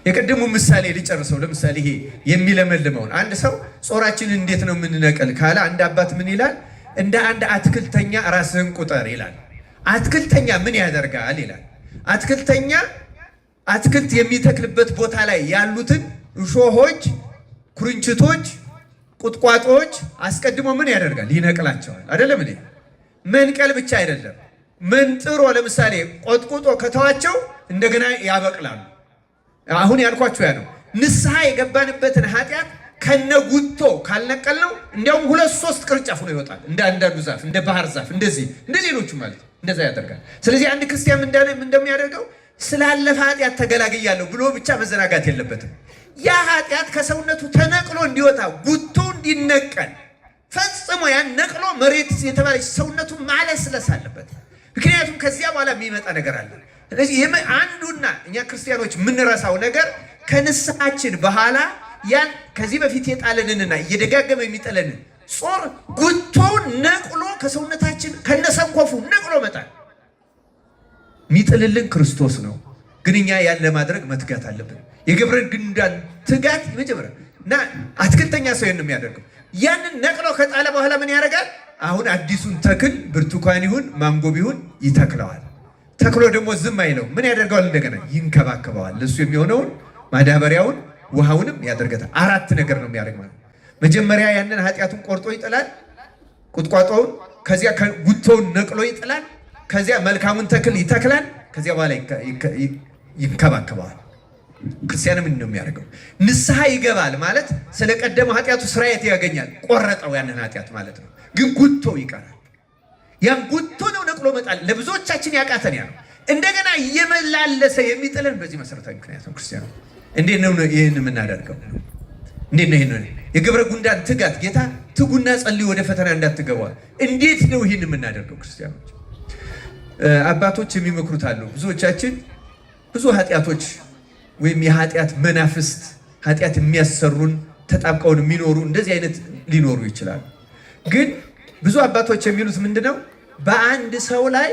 የቀደሙ ምሳሌ ሊጨርሰው። ለምሳሌ ይሄ የሚለመልመውን አንድ ሰው ጾራችንን እንዴት ነው የምንነቀል ካለ አንድ አባት ምን ይላል? እንደ አንድ አትክልተኛ ራስህን ቁጠር ይላል። አትክልተኛ ምን ያደርጋል ይላል? አትክልተኛ አትክልት የሚተክልበት ቦታ ላይ ያሉትን እሾሆች፣ ኩርንችቶች፣ ቁጥቋጦዎች አስቀድሞ ምን ያደርጋል? ይነቅላቸዋል። አይደለም እንዴ? መንቀል ብቻ አይደለም፣ መንጥሮ ለምሳሌ ቆጥቁጦ ከተዋቸው እንደገና ያበቅላሉ። አሁን ያልኳችሁ ያ ነው። ንስሐ የገባንበትን ኃጢአት ከነጉቶ ካልነቀል ነው እንዲያውም 2-3 ቅርንጫፍ ነው ይወጣል። እንደ አንዳንዱ ዛፍ፣ እንደ ባህር ዛፍ እንደዚህ እንደ ሌሎቹ ማለት እንደዛ ያደርጋል። ስለዚህ አንድ ክርስቲያን እንደሚያደርገው ስላለፈ ኃጢአት ተገላግያለሁ ብሎ ብቻ መዘናጋት የለበትም። ያ ኃጢአት ከሰውነቱ ተነቅሎ እንዲወጣ ጉቶ እንዲነቀል ፈጽሞ ያን ነቅሎ መሬት የተባለች ሰውነቱ ማለስለስ አለበት። ምክንያቱም ከዚያ በኋላ የሚመጣ ነገር አለ። ስለዚህ አንዱና እኛ ክርስቲያኖች የምንረሳው ነገር ከንስሐችን በኋላ ያን ከዚህ በፊት የጣለንንና እየደጋገመ የሚጠለንን ጾር ጉቶውን ነቅሎ ከሰውነታችን ከነሰንኮፉ ነቅሎ መጣል የሚጥልልን ክርስቶስ ነው። ግን እኛ ያን ለማድረግ መትጋት አለብን። የገብረ ጉንዳን ትጋት የመጀመሪያ እና አትክልተኛ ሰው ነው የሚያደርገው። ያንን ነቅሎ ከጣለ በኋላ ምን ያደርጋል? አሁን አዲሱን ተክል ብርቱካን ይሁን ማንጎ ቢሆን ይተክለዋል። ተክሎ ደግሞ ዝም አይለው። ምን ያደርገዋል? እንደገና ይንከባከበዋል። ለሱ የሚሆነውን ማዳበሪያውን ውሃውንም ያደርገታል። 4 ነገር ነው የሚያደርግ ማለት። መጀመሪያ ያንን ኃጢአቱን ቆርጦ ይጥላል፣ ቁጥቋጦውን፣ ከዚያ ጉቶውን ነቅሎ ይጥላል፣ ከዚያ መልካሙን ተክል ይተክላል፣ ከዚያ በኋላ ይንከባከበዋል። ክርስቲያንም ምን ነው የሚያደርገው? ንስሐ ይገባል ማለት ስለቀደመው ኃጢአቱ ስርየት ያገኛል። ቆረጠው ያንን ኃጢአት ማለት ነው። ግን ጉቶ ይቀራል። ያን ጉቶ ነው ነቅሎ መጣል ለብዙዎቻችን ያቃተን ያ ነው። እንደገና እየመላለሰ የሚጥለን በዚህ መሰረታዊ ምክንያት ነው። ክርስቲያኑ እንዴት ነው ይህን የምናደርገው? እንዴት ነው ይህን የገብረ ጉንዳን ትጋት ጌታ ትጉና ጸልዩ ወደ ፈተና እንዳትገቡ። እንዴት ነው ይህን የምናደርገው? ክርስቲያኖች አባቶች የሚመክሩት አሉ። ብዙዎቻችን ብዙ ኃጢአቶች ወይም የኃጢአት መናፍስት ኃጢአት የሚያሰሩን ተጣብቀውን የሚኖሩ እንደዚህ አይነት ሊኖሩ ይችላሉ። ግን ብዙ አባቶች የሚሉት ምንድነው? በአንድ ሰው ላይ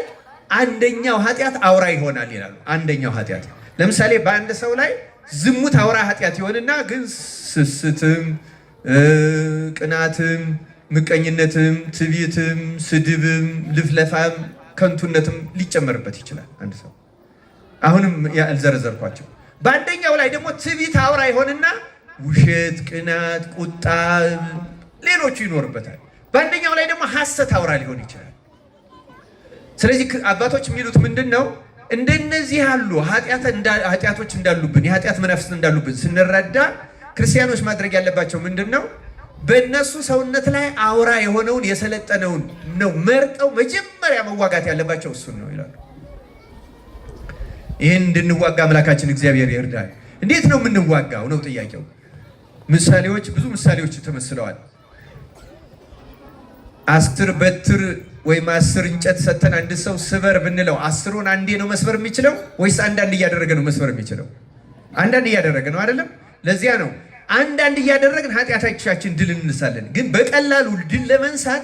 አንደኛው ኃጢአት አውራ ይሆናል ይላሉ። አንደኛው ኃጢአት ለምሳሌ በአንድ ሰው ላይ ዝሙት አውራ ኃጢአት ይሆንና ግን ስስትም፣ ቅናትም፣ ምቀኝነትም፣ ትዕቢትም፣ ስድብም፣ ልፍለፋም፣ ከንቱነትም ሊጨመርበት ይችላል አንድ ሰው። አሁንም ያልዘረዘርኳቸው በአንደኛው ላይ ደግሞ ትዕቢት አውራ ይሆንና ውሸት፣ ቅናት፣ ቁጣ፣ ሌሎቹ ይኖርበታል። በአንደኛው ላይ ደግሞ ሐሰት አውራ ሊሆን ይችላል። ስለዚህ አባቶች የሚሉት ምንድን ነው? እንደነዚህ ያሉ ኃጢአቶች እንዳሉብን የኃጢአት መናፍስት እንዳሉብን ስንረዳ ክርስቲያኖች ማድረግ ያለባቸው ምንድን ነው? በእነሱ ሰውነት ላይ አውራ የሆነውን የሰለጠነውን ነው መርጠው መጀመሪያ መዋጋት ያለባቸው እሱን ነው ይላሉ። ይህን እንድንዋጋ አምላካችን እግዚአብሔር ይርዳል። እንዴት ነው የምንዋጋው ነው ጥያቄው። ምሳሌዎች ብዙ ምሳሌዎች ተመስለዋል። 10 በትር ወይም 10 እንጨት ሰተን አንድ ሰው ስበር ብንለው 10ን አንዴ ነው መስበር የሚችለው ወይስ አንዳንድ እያደረገ ነው መስበር የሚችለው? አንዳንድ እያደረገ ነው አይደለም? ለዚያ ነው አንዳንድ እያደረግን ኃጢአታችን ድል እንነሳለን። ግን በቀላሉ ድል ለመንሳት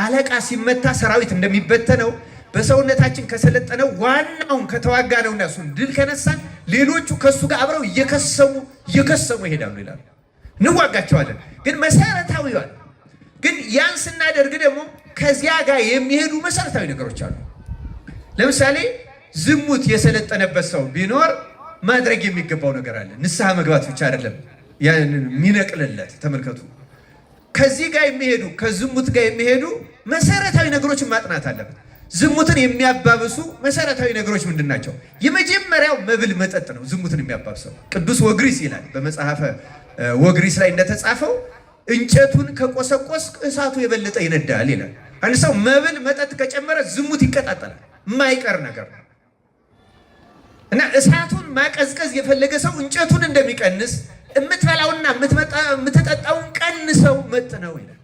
አለቃ ሲመታ ሰራዊት እንደሚበተነው በሰውነታችን ከሰለጠነው ዋናውን ከተዋጋ ነውና እሱን ድል ከነሳን ሌሎቹ ከሱ ጋር አብረው እየከሰሙ ይሄዳሉ ይላል። እንዋጋቸዋለን። ግን መሰረታዊዋል ግን ያን ስናደርግ ደግሞ ከዚያ ጋር የሚሄዱ መሰረታዊ ነገሮች አሉ። ለምሳሌ ዝሙት የሰለጠነበት ሰው ቢኖር ማድረግ የሚገባው ነገር አለ። ንስሐ መግባት ብቻ አይደለም የሚነቅልለት። ተመልከቱ፣ ከዚህ ጋር የሚሄዱ ከዝሙት ጋር የሚሄዱ መሰረታዊ ነገሮችን ማጥናት አለበት። ዝሙትን የሚያባብሱ መሰረታዊ ነገሮች ምንድን ናቸው? የመጀመሪያው መብል መጠጥ ነው። ዝሙትን የሚያባብሰው ቅዱስ ወግሪስ ይላል በመጽሐፈ ወግሪስ ላይ እንደተጻፈው እንጨቱን ከቆሰቆስ እሳቱ የበለጠ ይነዳል ይላል። አንድ ሰው መብል መጠጥ ከጨመረ ዝሙት ይቀጣጠላል፣ የማይቀር ነገር ነው እና እሳቱን ማቀዝቀዝ የፈለገ ሰው እንጨቱን እንደሚቀንስ የምትበላውና የምትጠጣውን ቀንሰው መጥነው ይላል።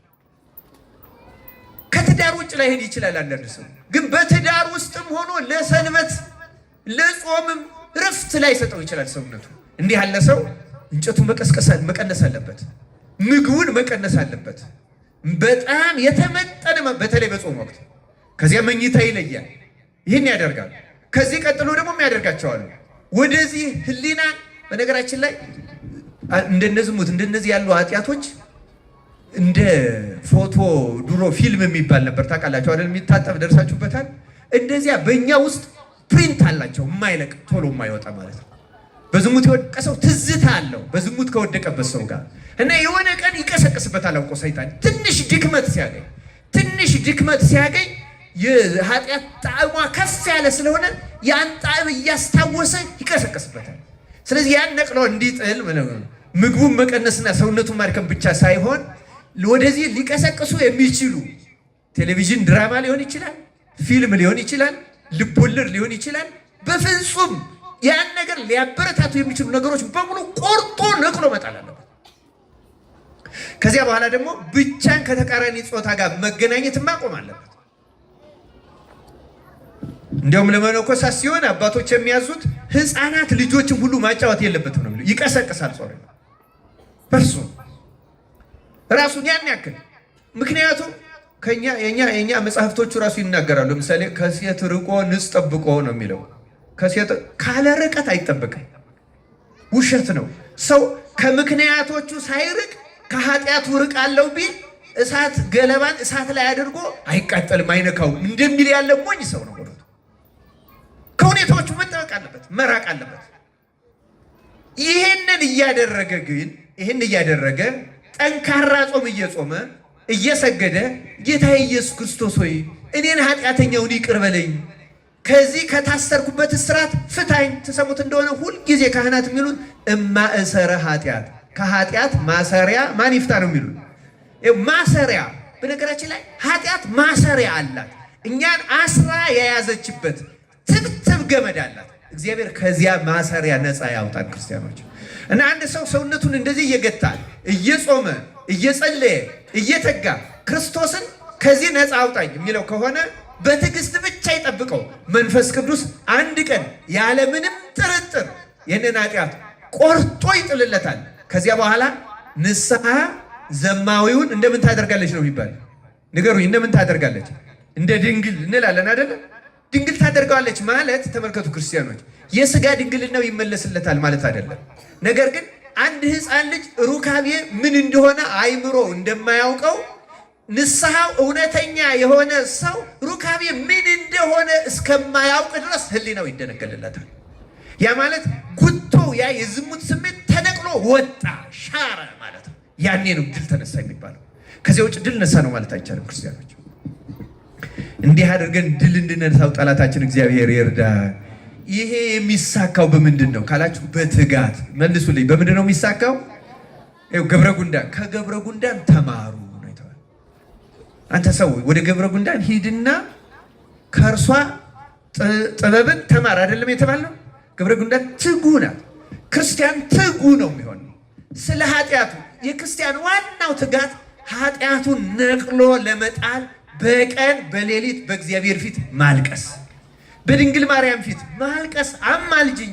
ከትዳር ውጭ ላይ ሄድ ይችላል አንዳንድ ሰው፣ ግን በትዳር ውስጥም ሆኖ ለሰንበት ለጾምም ረፍት ላይ ሰጠው ይችላል ሰውነቱ። እንዲህ ያለ ሰው እንጨቱን መቀነስ አለበት፣ ምግቡን መቀነስ አለበት። በጣም የተመጠነ በተለይ በጾም ወቅት። ከዚያ መኝታ ይለያል፣ ይህን ያደርጋል። ከዚህ ቀጥሎ ደግሞ የሚያደርጋቸዋሉ ወደዚህ ህሊናን። በነገራችን ላይ እንደነዝሙት እንደነዚህ ያሉ ኃጢአቶች እንደ ፎቶ ድሮ ፊልም የሚባል ነበር ታውቃላችሁ አይደል? የሚታጠብ ደርሳችሁበታል። እንደዚያ በእኛ ውስጥ ፕሪንት አላቸው፣ የማይለቅ ቶሎ የማይወጣ ማለት ነው። በዝሙት የወደቀ ሰው ትዝታ አለው በዝሙት ከወደቀበት ሰው ጋር እና የሆነ ቀን ይቀሰቅስበታል አውቆ ሰይጣን። ትንሽ ድክመት ሲያገኝ የኃጢአት ጣዕሟ ከፍ ያለ ስለሆነ ያን ጣዕም እያስታወሰ ይቀሰቅስበታል። ስለዚህ ያን ነቅሎ እንዲጥል ምግቡን መቀነስና ሰውነቱን ማድከም ብቻ ሳይሆን ወደዚህ ሊቀሰቅሱ የሚችሉ ቴሌቪዥን ድራማ ሊሆን ይችላል፣ ፊልም ሊሆን ይችላል፣ ልቦለድ ሊሆን ይችላል። በፍጹም ያን ነገር ሊያበረታቱ የሚችሉ ነገሮች በሙሉ ቆርጦ ነቅሎ መጣል አለበት። ከዚያ በኋላ ደግሞ ብቻን ከተቃራኒ ጾታ ጋር መገናኘት ማቆም አለበት። እንዲያውም ለመነኮሳት ሲሆን አባቶች የሚያዙት ሕፃናት ልጆችን ሁሉ ማጫወት የለበትም ነው። ይቀሰቅሳል ጾር በርሱ ራሱን ያን ያክል። ምክንያቱም የኛ መጽሐፍቶቹ ራሱ ይናገራሉ። ለምሳሌ ከሴት ርቆ ንጽ ጠብቆ ነው የሚለው። ከሴት ካለ ርቀት አይጠበቅም፣ ውሸት ነው። ሰው ከምክንያቶቹ ሳይርቅ ከኃጢአቱ ርቅ አለው ቢል እሳት ገለባን እሳት ላይ አድርጎ አይቃጠልም አይነካውም እንደሚል ያለ ሞኝ ሰው ነው። ከሁኔታዎቹ መጠበቅ አለበት፣ መራቅ አለበት። ይህንን እያደረገ ጠንካራ ጾም እየጾመ እየሰገደ ጌታ ኢየሱስ ክርስቶስ ሆይ እኔን ኃጢአተኛውን ይቅር በለኝ፣ ከዚህ ከታሰርኩበት እስራት ፍታኝ። ትሰሙት እንደሆነ ሁልጊዜ ካህናት የሚሉት እማእሰረ ኃጢአት፣ ከኃጢአት ማሰሪያ ማን ይፍታ ነው የሚሉት። ማሰሪያ በነገራችን ላይ ኃጢአት ማሰሪያ አላት፣ እኛን አስራ የያዘችበት ትብትብ ገመድ አላት። እግዚአብሔር ከዚያ ማሰሪያ ነፃ ያውጣን ክርስቲያኖች። እና አንድ ሰው ሰውነቱን እንደዚህ እየገታ እየጾመ እየጸለየ እየተጋ ክርስቶስን ከዚህ ነፃ አውጣኝ የሚለው ከሆነ በትዕግስት ብቻ ይጠብቀው። መንፈስ ቅዱስ አንድ ቀን ያለምንም ጥርጥር ይህንን ኃጢአት ቆርጦ ይጥልለታል። ከዚያ በኋላ ንስሐ ዘማዊውን እንደምን ታደርጋለች ነው የሚባል? ንገሩኝ፣ እንደምን ታደርጋለች? እንደ ድንግል እንላለን አይደለም? ድንግል ታደርገዋለች ማለት ተመልከቱ ክርስቲያኖች፣ የስጋ ድንግልናው ይመለስለታል ማለት አይደለም። ነገር ግን አንድ ሕፃን ልጅ ሩካቤ ምን እንደሆነ አይምሮ እንደማያውቀው ንስሐው እውነተኛ የሆነ ሰው ሩካቤ ምን እንደሆነ እስከማያውቅ ድረስ ሕሊናው ይደነገልለታል። ያ ማለት ጉቶ ያ የዝሙት ስሜት ተነቅሎ ወጣ ሻረ ማለት ነው። ያኔ ነው ድል ተነሳ የሚባለው። ከዚያ ውጭ ድል ነሳ ነው ማለት አይቻልም ክርስቲያኖች። እንዲህ አድርገን ድል እንድነሳው ጠላታችን እግዚአብሔር ይርዳ። ይሄ የሚሳካው በምንድን ነው ካላችሁ፣ በትጋት መልሱልኝ። በምንድን ነው የሚሳካው? ገብረ ጉንዳን ከገብረ ጉንዳን ተማሩ ነው የተባለው። አንተ ሰው ወደ ገብረ ጉንዳን ሂድና ከእርሷ ጥበብን ተማር አይደለም የተባለው? ገብረ ጉንዳን ትጉ ናት። ክርስቲያን ትጉ ነው የሚሆን ስለ ኃጢአቱ። የክርስቲያን ዋናው ትጋት ኃጢአቱን ነቅሎ ለመጣል በቀን በሌሊት በእግዚአብሔር ፊት ማልቀስ፣ በድንግል ማርያም ፊት ማልቀስ፣ አማልጅኝ።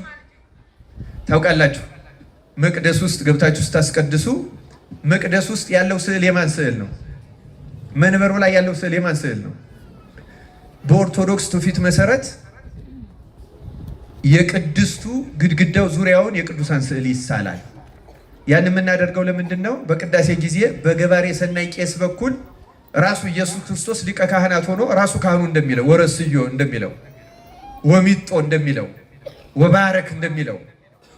ታውቃላችሁ መቅደስ ውስጥ ገብታችሁ ስታስቀድሱ መቅደስ ውስጥ ያለው ስዕል የማን ስዕል ነው? መንበሩ ላይ ያለው ስዕል የማን ስዕል ነው? በኦርቶዶክስ ትውፊት መሰረት የቅድስቱ ግድግዳው ዙሪያውን የቅዱሳን ስዕል ይሳላል። ያን የምናደርገው ለምንድን ነው? በቅዳሴ ጊዜ በገባሬ ሰናይ ቄስ በኩል ራሱ ኢየሱስ ክርስቶስ ሊቀ ካህናት ሆኖ ራሱ ካህኑ እንደሚለው ወረስዮ እንደሚለው ወሚጦ እንደሚለው ወባረክ እንደሚለው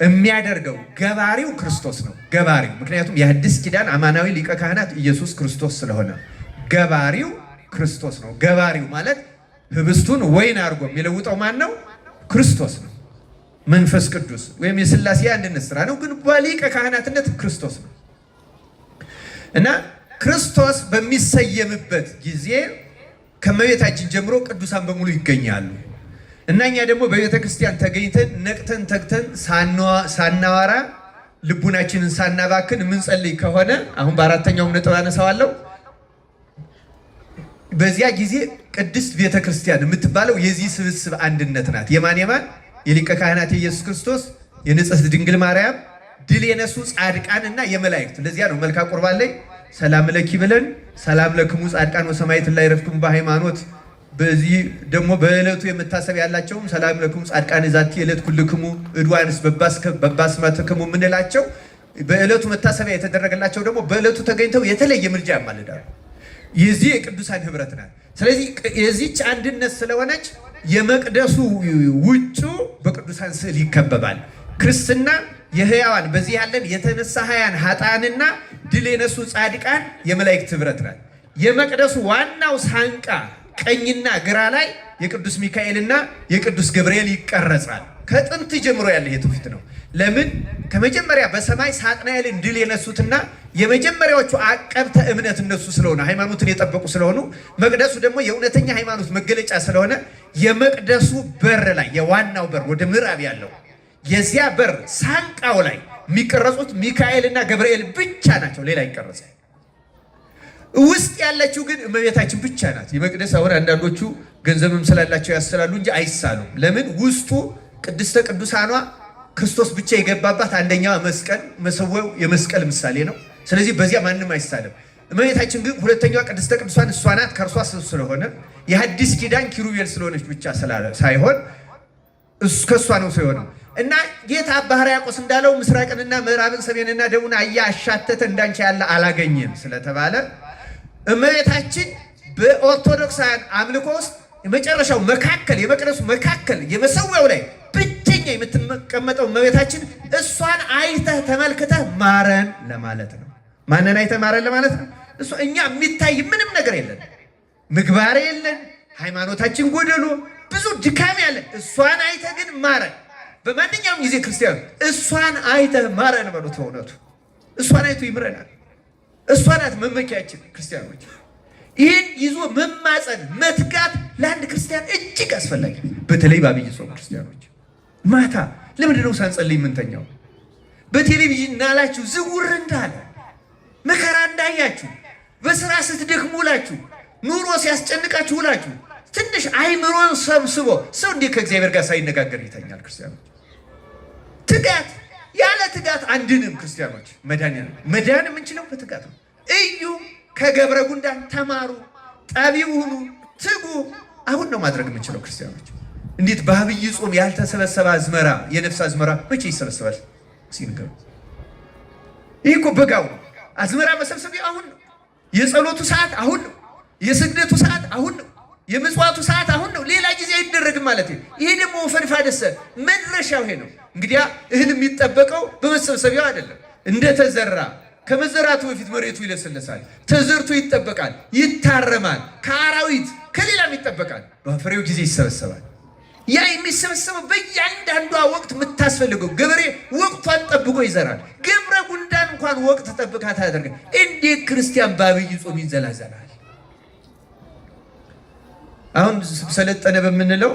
የሚያደርገው ገባሪው ክርስቶስ ነው። ገባሪው ምክንያቱም የአዲስ ኪዳን አማናዊ ሊቀ ካህናት ኢየሱስ ክርስቶስ ስለሆነ ገባሪው ክርስቶስ ነው። ገባሪው ማለት ህብስቱን ወይን አድርጎ የሚለውጠው ማን ነው? ክርስቶስ ነው። መንፈስ ቅዱስ ወይም የሥላሴ አንድነት ስራ ነው። ግን በሊቀ ካህናትነት ክርስቶስ ነው እና ክርስቶስ በሚሰየምበት ጊዜ ከመቤታችን ጀምሮ ቅዱሳን በሙሉ ይገኛሉ እና እኛ ደግሞ በቤተ ክርስቲያን ተገኝተን ነቅተን ተግተን ሳናዋራ ልቡናችንን ሳናባክን የምንጸልይ ከሆነ አሁን በአራተኛው ነጥብ አነሳዋለሁ። በዚያ ጊዜ ቅድስት ቤተ ክርስቲያን የምትባለው የዚህ ስብስብ አንድነት ናት። የማን የሊቀ ካህናት የኢየሱስ ክርስቶስ፣ የንጽሕት ድንግል ማርያም፣ ድል የነሱ ጻድቃንና የመላእክት። ለዚያ ነው መልክአ ቁርባን ላይ ሰላም ለኪ ብለን ሰላም ለክሙ ጻድቃን ወሰማዕት ላይ ረፍክሙ በሃይማኖት፣ በዚህ ደግሞ በዕለቱ የመታሰብ ያላቸውም ሰላም ለክሙ ጻድቃን ዛቲ ዕለት ኩልክሙ እድዋንስ በባስማትክሙ የምንላቸው በዕለቱ መታሰቢያ የተደረገላቸው ደግሞ በዕለቱ ተገኝተው የተለየ ምልጃ ያማልዳሉ። የዚህ የቅዱሳን ህብረት ናት። ስለዚህ የዚች አንድነት ስለሆነች የመቅደሱ ውጩ በቅዱሳን ስዕል ይከበባል። ክርስትና የህያዋን በዚህ ያለን የተነሳ ሀያን ኃጥአንና ድል የነሱ ጻድቃን የመላእክት ህብረት ናት። የመቅደሱ ዋናው ሳንቃ ቀኝና ግራ ላይ የቅዱስ ሚካኤልና የቅዱስ ገብርኤል ይቀረጻል። ከጥንት ጀምሮ ያለ የትውፊት ነው። ለምን? ከመጀመሪያ በሰማይ ሳጥናኤልን ድል የነሱትና የመጀመሪያዎቹ አቀብተ እምነት እነሱ ስለሆነ ሃይማኖትን የጠበቁ ስለሆኑ መቅደሱ ደግሞ የእውነተኛ ሃይማኖት መገለጫ ስለሆነ የመቅደሱ በር ላይ የዋናው በር ወደ ምዕራብ ያለው የዚያ በር ሳንቃው ላይ የሚቀረጹት ሚካኤልና ገብርኤል ብቻ ናቸው። ሌላ ይቀረጻል። ውስጥ ያለችው ግን እመቤታችን ብቻ ናት። የመቅደስ አሁን አንዳንዶቹ ገንዘብም ስላላቸው ያስላሉ እንጂ አይሳሉም። ለምን? ውስጡ ቅድስተ ቅዱሳኗ ክርስቶስ ብቻ የገባባት አንደኛዋ መስቀል መሰዊያው የመስቀል ምሳሌ ነው። ስለዚህ በዚያ ማንም አይሳለም። እመቤታችን ግን ሁለተኛዋ ቅድስተ ቅዱሳን እሷ ናት። ከእርሷ ስለሆነ የሐዲስ ኪዳን ኪሩቤል ስለሆነች ብቻ ሳይሆን ከእሷ ነው የሆነው እና ጌታ አባ ሕርያቆስ እንዳለው ምስራቅንና ምዕራብን ሰሜንና ደቡብን አሻተተ እንዳንቺ ያለ አላገኘም ስለተባለ እመቤታችን በኦርቶዶክሳውያን አምልኮ ውስጥ የመጨረሻው መካከል የመቅደሱ መካከል የመሰዊያው ላይ ብቸኛ የምትቀመጠው እመቤታችን እሷን አይተህ ተመልክተህ ማረን ለማለት ነው። ማንን አይተህ ማረን ለማለት ነው? እሷ እኛ የሚታይ ምንም ነገር የለን፣ ምግባር የለን፣ ሃይማኖታችን ጎደሎ፣ ብዙ ድካም ያለን፣ እሷን አይተህ ግን ማረን። በማንኛውም ጊዜ ክርስቲያኑ እሷን አይተህ ማረን በሉት። በእውነቱ እሷን አይቶ ይምረናል። እሷ ናት መመኪያችን ክርስቲያኖች። ይህን ይዞ መማፀን መትጋት ለአንድ ክርስቲያን እጅግ አስፈላጊ፣ በተለይ በአብይ ጾም ክርስቲያኖች ማታ ለምንድን ነው ሳንጸልይ የምንተኛው? በቴሌቪዥን ናላችሁ ዝውር እንዳለ መከራ እንዳያችሁ በስራ ስትደክሙ ውላችሁ ኑሮ ሲያስጨንቃችሁ ውላችሁ ትንሽ አይምሮን ሰብስቦ ሰው እንዴት ከእግዚአብሔር ጋር ሳይነጋገር ይተኛል? ክርስቲያኖች ትጋት፣ ያለ ትጋት አንድንም ክርስቲያኖች መዳን የምንችለው በትጋት ነው። እዩ ከገብረ ጉንዳን ተማሩ፣ ጠቢብ ሁኑ፣ ትጉ። አሁን ነው ማድረግ የምንችለው ክርስቲያኖች። እንዴት በአብይ ጾም ያልተሰበሰበ አዝመራ የነፍስ አዝመራ መቼ ይሰበሰባል? ሲንገሩ ይህ እኮ በጋው ነው። አዝመራ መሰብሰቢያ አሁን ነው። የጸሎቱ ሰዓት አሁን ነው። የስግደቱ ሰዓት አሁን ነው። የምጽዋቱ ሰዓት አሁን ነው። ሌላ ጊዜ አይደረግም ማለት ነው። ይሄ ደግሞ ፈንፋ ደሰ መድረሻው ይሄ ነው። እንግዲህ እህል የሚጠበቀው በመሰብሰቢያው አይደለም። እንደተዘራ ከመዘራቱ በፊት መሬቱ ይለሰለሳል፣ ተዘርቶ ይጠበቃል፣ ይታረማል፣ ከአራዊት ከሌላም ይጠበቃል። በፍሬው ጊዜ ይሰበሰባል። ያ የሚሰበሰበው በእያንዳንዷ ወቅት የምታስፈልገው ገበሬ ወቅቷን ጠብቆ ይዘራል። ገብረ ጉንዳን እንኳን ወቅት ጠብቃ ታደርገ። እንዴት ክርስቲያን በአብይ ጾም ይንዘላዘላል? አሁን ሰለጠነ በምንለው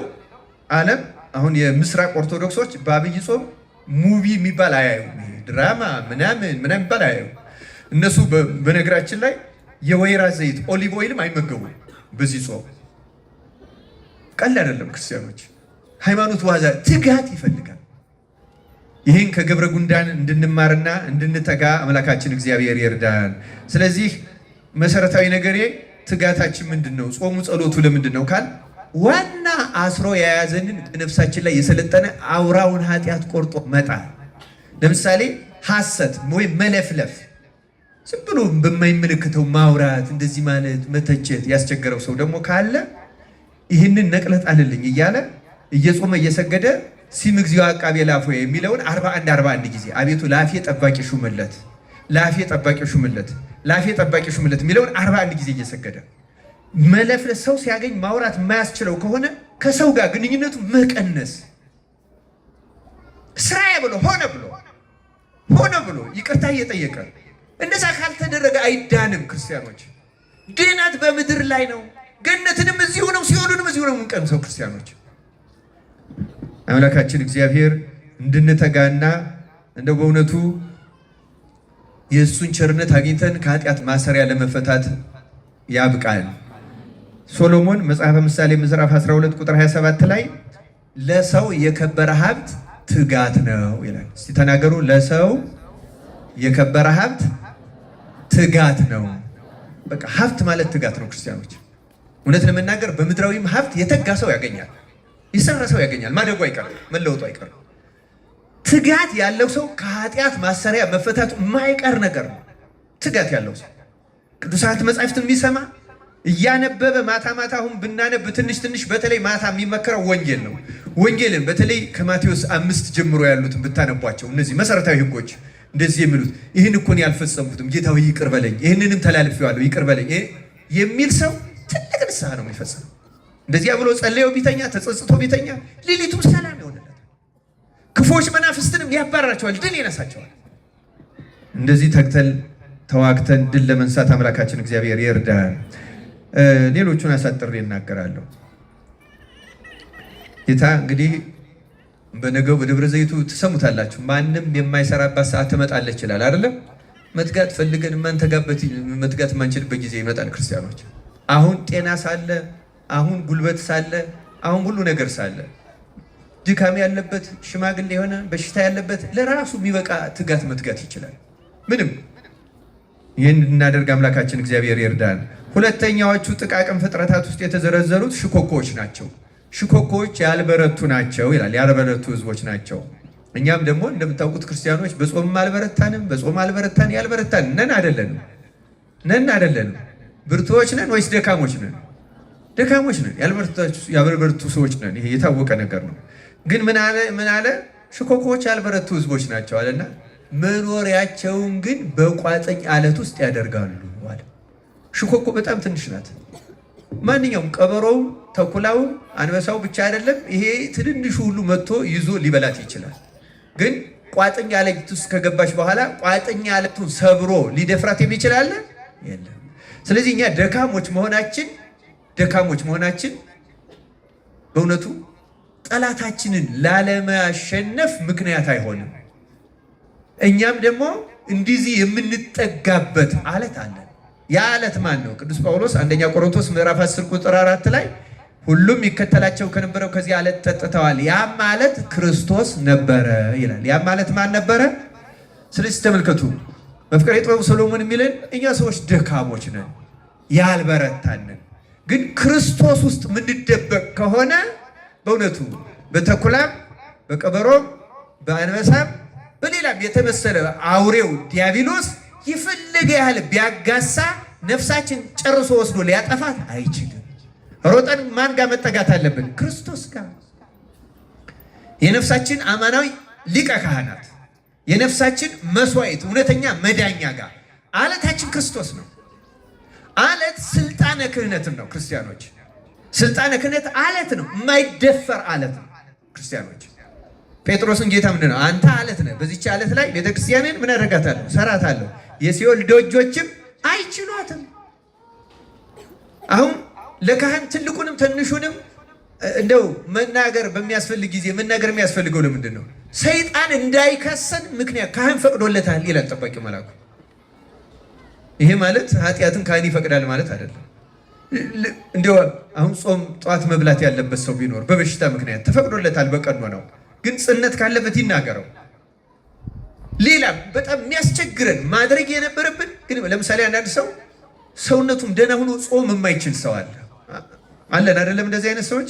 ዓለም አሁን የምስራቅ ኦርቶዶክሶች በአብይ ጾም ሙቪ የሚባል አያዩ፣ ድራማ ምናምን የሚባል አያዩ። እነሱ በነገራችን ላይ የወይራ ዘይት ኦሊቭ ኦይልም አይመገቡም። በዚህ ጾም ቀላል አይደለም ክርስቲያኖች። ሃይማኖት ዋዛ ትጋት ይፈልጋል። ይህን ከገብረ ጉንዳን እንድንማርና እንድንተጋ አምላካችን እግዚአብሔር ይርዳን። ስለዚህ መሰረታዊ ነገሬ ትጋታችን ምንድነው? ጾሙ ጸሎቱ ለምንድን ነው ካል ዋና አስሮ የያዘንን ነፍሳችን ላይ የሰለጠነ አውራውን ኃጢአት ቆርጦ መጣል። ለምሳሌ ሐሰት ወይም መለፍለፍ፣ ዝም ብሎ በማይመለከተው ማውራት፣ እንደዚህ ማለት መተቸት ያስቸገረው ሰው ደግሞ ካለ ይህንን ነቅለጥ አልልኝ እያለ እየጾመ እየሰገደ ሲም እግዚኦ አቃቤ ላፎ የሚለውን 41 ጊዜ አቤቱ ላፌ ጠባቂ ሹምለት፣ ላፌ ጠባቂ ሹምለት፣ ላፌ ጠባቂ ሹምለት የሚለውን 41 ጊዜ እየሰገደ መለፍለፍ። ሰው ሲያገኝ ማውራት የማያስችለው ከሆነ ከሰው ጋር ግንኙነቱ መቀነስ፣ ስራዬ ብሎ ሆነ ብሎ ይቅርታ እየጠየቀ እንደዛ ካልተደረገ አይዳንም። ክርስቲያኖች ድህነት በምድር ላይ ነው፣ ገነትንም እዚሁ ነው፣ ሲኦልንም እዚሁ ነው የምንቀምሰው። ክርስቲያኖች አምላካችን እግዚአብሔር እንድንተጋና እንደው በእውነቱ የእሱን ቸርነት አግኝተን ከኃጢአት ማሰሪያ ለመፈታት ያብቃል። ሶሎሞን መጽሐፈ ምሳሌ ምዕራፍ 12 ቁጥር 27 ላይ ለሰው የከበረ ሀብት ትጋት ነው ይላል። እስቲ ተናገሩ። ለሰው የከበረ ሀብት ትጋት ነው። በቃ ሀብት ማለት ትጋት ነው። ክርስቲያኖች እውነት ለመናገር በምድራዊም ሀብት የተጋ ሰው ያገኛል፣ የሰራ ሰው ያገኛል። ማደጉ አይቀርም፣ መለወጡ አይቀርም። ትጋት ያለው ሰው ከኃጢአት ማሰሪያ መፈታቱ የማይቀር ነገር ነው። ትጋት ያለው ሰው ቅዱሳት መጻሕፍትን የሚሰማ እያነበበ ማታ አሁን ብናነብ ትንሽ በተለይ ማታ የሚመከረው ወንጌል ነው። ወንጌልን በተለይ ከማቴዎስ 5 ጀምሮ ያሉትን ብታነቧቸው እነዚህ መሰረታዊ ሕጎች እንደዚህ የሚሉት ይህን እኮ ነው ያልፈጸምኩትም ጌታ ሆይ ይቅር በለኝ፣ ይህንንም ተላልፌዋለሁ ይቅር በለኝ የሚል ሰው ትልቅ ንስሐ ነው የሚፈጽመው። እንደዚያ ብሎ ጸለየው ቢተኛ ተጸጽቶ ቢተኛ ሌሊቱም ሰላም ይሆንለታል። ክፉዎች መናፍስትንም ያባራቸዋል፣ ድል ይነሳቸዋል። እንደዚህ ተግተን ተዋግተን ድል ለመንሳት አምላካችን እግዚአብሔር ይርዳል። ሌሎቹን አሳጥሬ እናገራለሁ። ጌታ እንግዲህ በነገው በደብረ ዘይቱ ትሰሙታላችሁ። ማንም የማይሰራባት ሰዓት ትመጣለች ይላል አይደለም? መትጋት ፈልገን መትጋት የማንችልበት ጊዜ ይመጣል። ክርስቲያኖች አሁን ጤና ሳለ፣ አሁን ጉልበት ሳለ፣ አሁን ሁሉ ነገር ሳለ ድካም ያለበት ሽማግሌ የሆነ በሽታ ያለበት ለራሱ የሚበቃ ትጋት መትጋት ይችላል። ምንም ይህን እናደርግ አምላካችን እግዚአብሔር ይርዳን። ሁለተኛዎቹ ጥቃቅን ፍጥረታት ውስጥ የተዘረዘሩት ሽኮኮዎች ናቸው። ሽኮኮዎች ያልበረቱ ናቸው ይላል። ያልበረቱ ህዝቦች ናቸው። እኛም ደግሞ እንደምታውቁት ክርስቲያኖች በጾም አልበረታንም፣ በጾም አልበረታን፣ ያልበረታን ነን አይደለንም? ብርቱዎች ነን ወይስ ደካሞች ነን? ደካሞች ነን። ያልበረቱ ሰዎች ነን። ይሄ የታወቀ ነገር ነው። ግን ምን አለ? ሽኮኮዎች ያልበረቱ ህዝቦች ናቸው አለና መኖሪያቸውን ግን በቋጥኝ አለት ውስጥ ያደርጋሉ አለ። ሽኮኮ በጣም ትንሽ ናት። ማንኛውም ቀበሮው፣ ተኩላው፣ አንበሳው ብቻ አይደለም፣ ይሄ ትንንሹ ሁሉ መጥቶ ይዞ ሊበላት ይችላል። ግን ቋጥኝ አለት ውስጥ ከገባች በኋላ ቋጥኝ አለቱን ሰብሮ ሊደፍራት የሚችል አለ? የለም። ስለዚህ እኛ ደካሞች መሆናችን በእውነቱ ጠላታችንን ላለማሸነፍ ምክንያት አይሆንም። እኛም ደግሞ እንዲዚህ የምንጠጋበት አለት አለን። ያ አለት ማን ነው? ቅዱስ ጳውሎስ አንደኛ ቆሮንቶስ ምዕራፍ 10 ቁጥር 4 ላይ ሁሉም ይከተላቸው ከነበረው ከዚህ አለት ጠጥተዋል፣ ያም አለት ክርስቶስ ነበረ ይላል። ያም አለት ማን ነበረ? ስለዚህ ተመልከቱ፣ መፍቀሬ ጥበቡ ሰሎሞን የሚለን እኛ ሰዎች ደካሞች ነን፣ ያልበረታንን። ግን ክርስቶስ ውስጥ የምንደበቅ ከሆነ በእውነቱ በተኩላም በቀበሮም በአንበሳም በሌላም የተመሰለ አውሬው ዲያብሎስ ይፈልግ ያህል ቢያጋሳ ነፍሳችን ጨርሶ ወስዶ ሊያጠፋት አይችልም። ሮጠን ማን ጋር መጠጋት አለብን? ክርስቶስ ጋር። የነፍሳችን አማናዊ ሊቀ ካህናት፣ የነፍሳችን መስዋዕት፣ እውነተኛ መዳኛ ጋር አለታችን ክርስቶስ ነው። አለት ስልጣነ ክህነትም ነው። ክርስቲያኖች ስልጣነ ክህነት አለት ነው፣ የማይደፈር አለት ነው። ክርስቲያኖች ጴጥሮስን ጌታ ምንድን ነው? አንተ አለት ነህ፣ በዚች አለት ላይ ቤተክርስቲያንን ምን አደርጋታለሁ? ሰራታለሁ፣ የሲኦል ደጆችም አይችሏትም። አሁን ለካህን ትልቁንም ትንሹንም እንደው መናገር በሚያስፈልግ ጊዜ መናገር የሚያስፈልገው ለምንድን ነው? ሰይጣን እንዳይከሰን ምክንያት ካህን ፈቅዶለታል ይላል ጠባቂው መልአኩ። ይሄ ማለት ኃጢአትን ካህን ይፈቅዳል ማለት አይደለም። እንዲያው አሁን ጾም ጠዋት መብላት ያለበት ሰው ቢኖር በበሽታ ምክንያት ተፈቅዶለታል፣ በቀኖ ነው። ግን ጽነት ካለበት ይናገረው። ሌላ በጣም የሚያስቸግረን ማድረግ የነበረብን ግን ለምሳሌ አንዳንድ ሰው ሰውነቱም ደህና ሆኖ ጾም የማይችል ሰው አለን አይደለም? እንደዚህ አይነት ሰዎች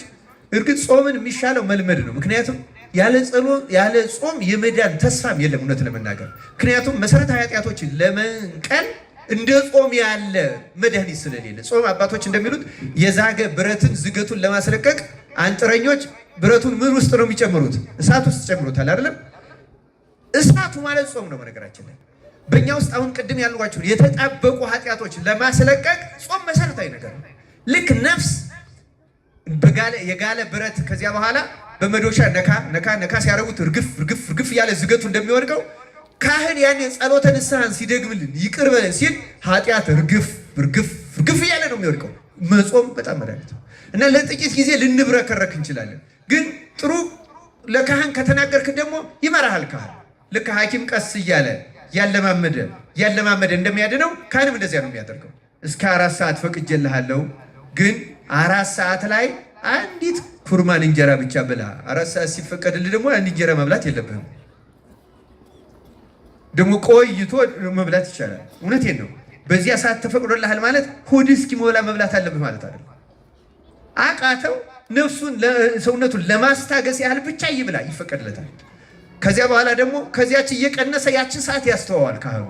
እርግጥ ጾምን የሚሻለው መልመድ ነው። ምክንያቱም ያለ ጾም የመዳን ተስፋም የለም እውነት ለመናገር። ምክንያቱም መሰረታዊ ኃጢአቶችን ለመንቀል እንደ ጾም ያለ መድኃኒት ስለሌለ፣ ጾም አባቶች እንደሚሉት የዛገ ብረትን ዝገቱን ለማስለቀቅ አንጥረኞች ብረቱን ምን ውስጥ ነው የሚጨምሩት? እሳት ውስጥ ጨምሩታል አይደለም? እሳቱ ማለት ጾም ነው። በነገራችን ላይ በእኛ ውስጥ አሁን ቅድም ያልኳቸው የተጣበቁ ኃጢአቶች ለማስለቀቅ ጾም መሰረታዊ ነገር ነው። ልክ ነፍስ የጋለ ብረት ከዚያ በኋላ በመዶሻ ነካ ሲያደርጉት እርግፍ እያለ ዝገቱ እንደሚወድቀው ካህን ያኔ ጸሎተ ንስሐን ሲደግምልን ይቅር በለን ሲል ኃጢአት እርግፍ እያለ ነው የሚወድቀው። መጾም በጣም መድኃኒት ነው እና ለጥቂት ጊዜ ልንብረከረክ እንችላለን። ግን ጥሩ ለካህን ከተናገርክ ደግሞ ይመራሃል ካህን። ልክ ሐኪም ቀስ እያለ ያለማመደ እንደሚያድነው ካህንም እንደዚያ ነው የሚያደርገው። እስከ 4 ሰዓት ፈቅጄልሃለሁ፣ ግን 4 ሰዓት ላይ አንዲት ኩርማን እንጀራ ብቻ ብላ። 4 ሰዓት ሲፈቀድልህ ደግሞ አንድ እንጀራ መብላት የለብህም። ደግሞ ቆይቶ መብላት ይቻላል። እውነቴን ነው። በዚያ ሰዓት ተፈቅዶልሃል ማለት ሆድ እስኪሞላ መብላት አለብህ ማለት አይደለም። አቃተው ነፍሱን ሰውነቱን ለማስታገስ ያህል ብቻ ይብላ፣ ይፈቀድለታል። ከዚያ በኋላ ደግሞ ከዚያች እየቀነሰ ያችን ሰዓት ያስተዋዋል ካህኑ።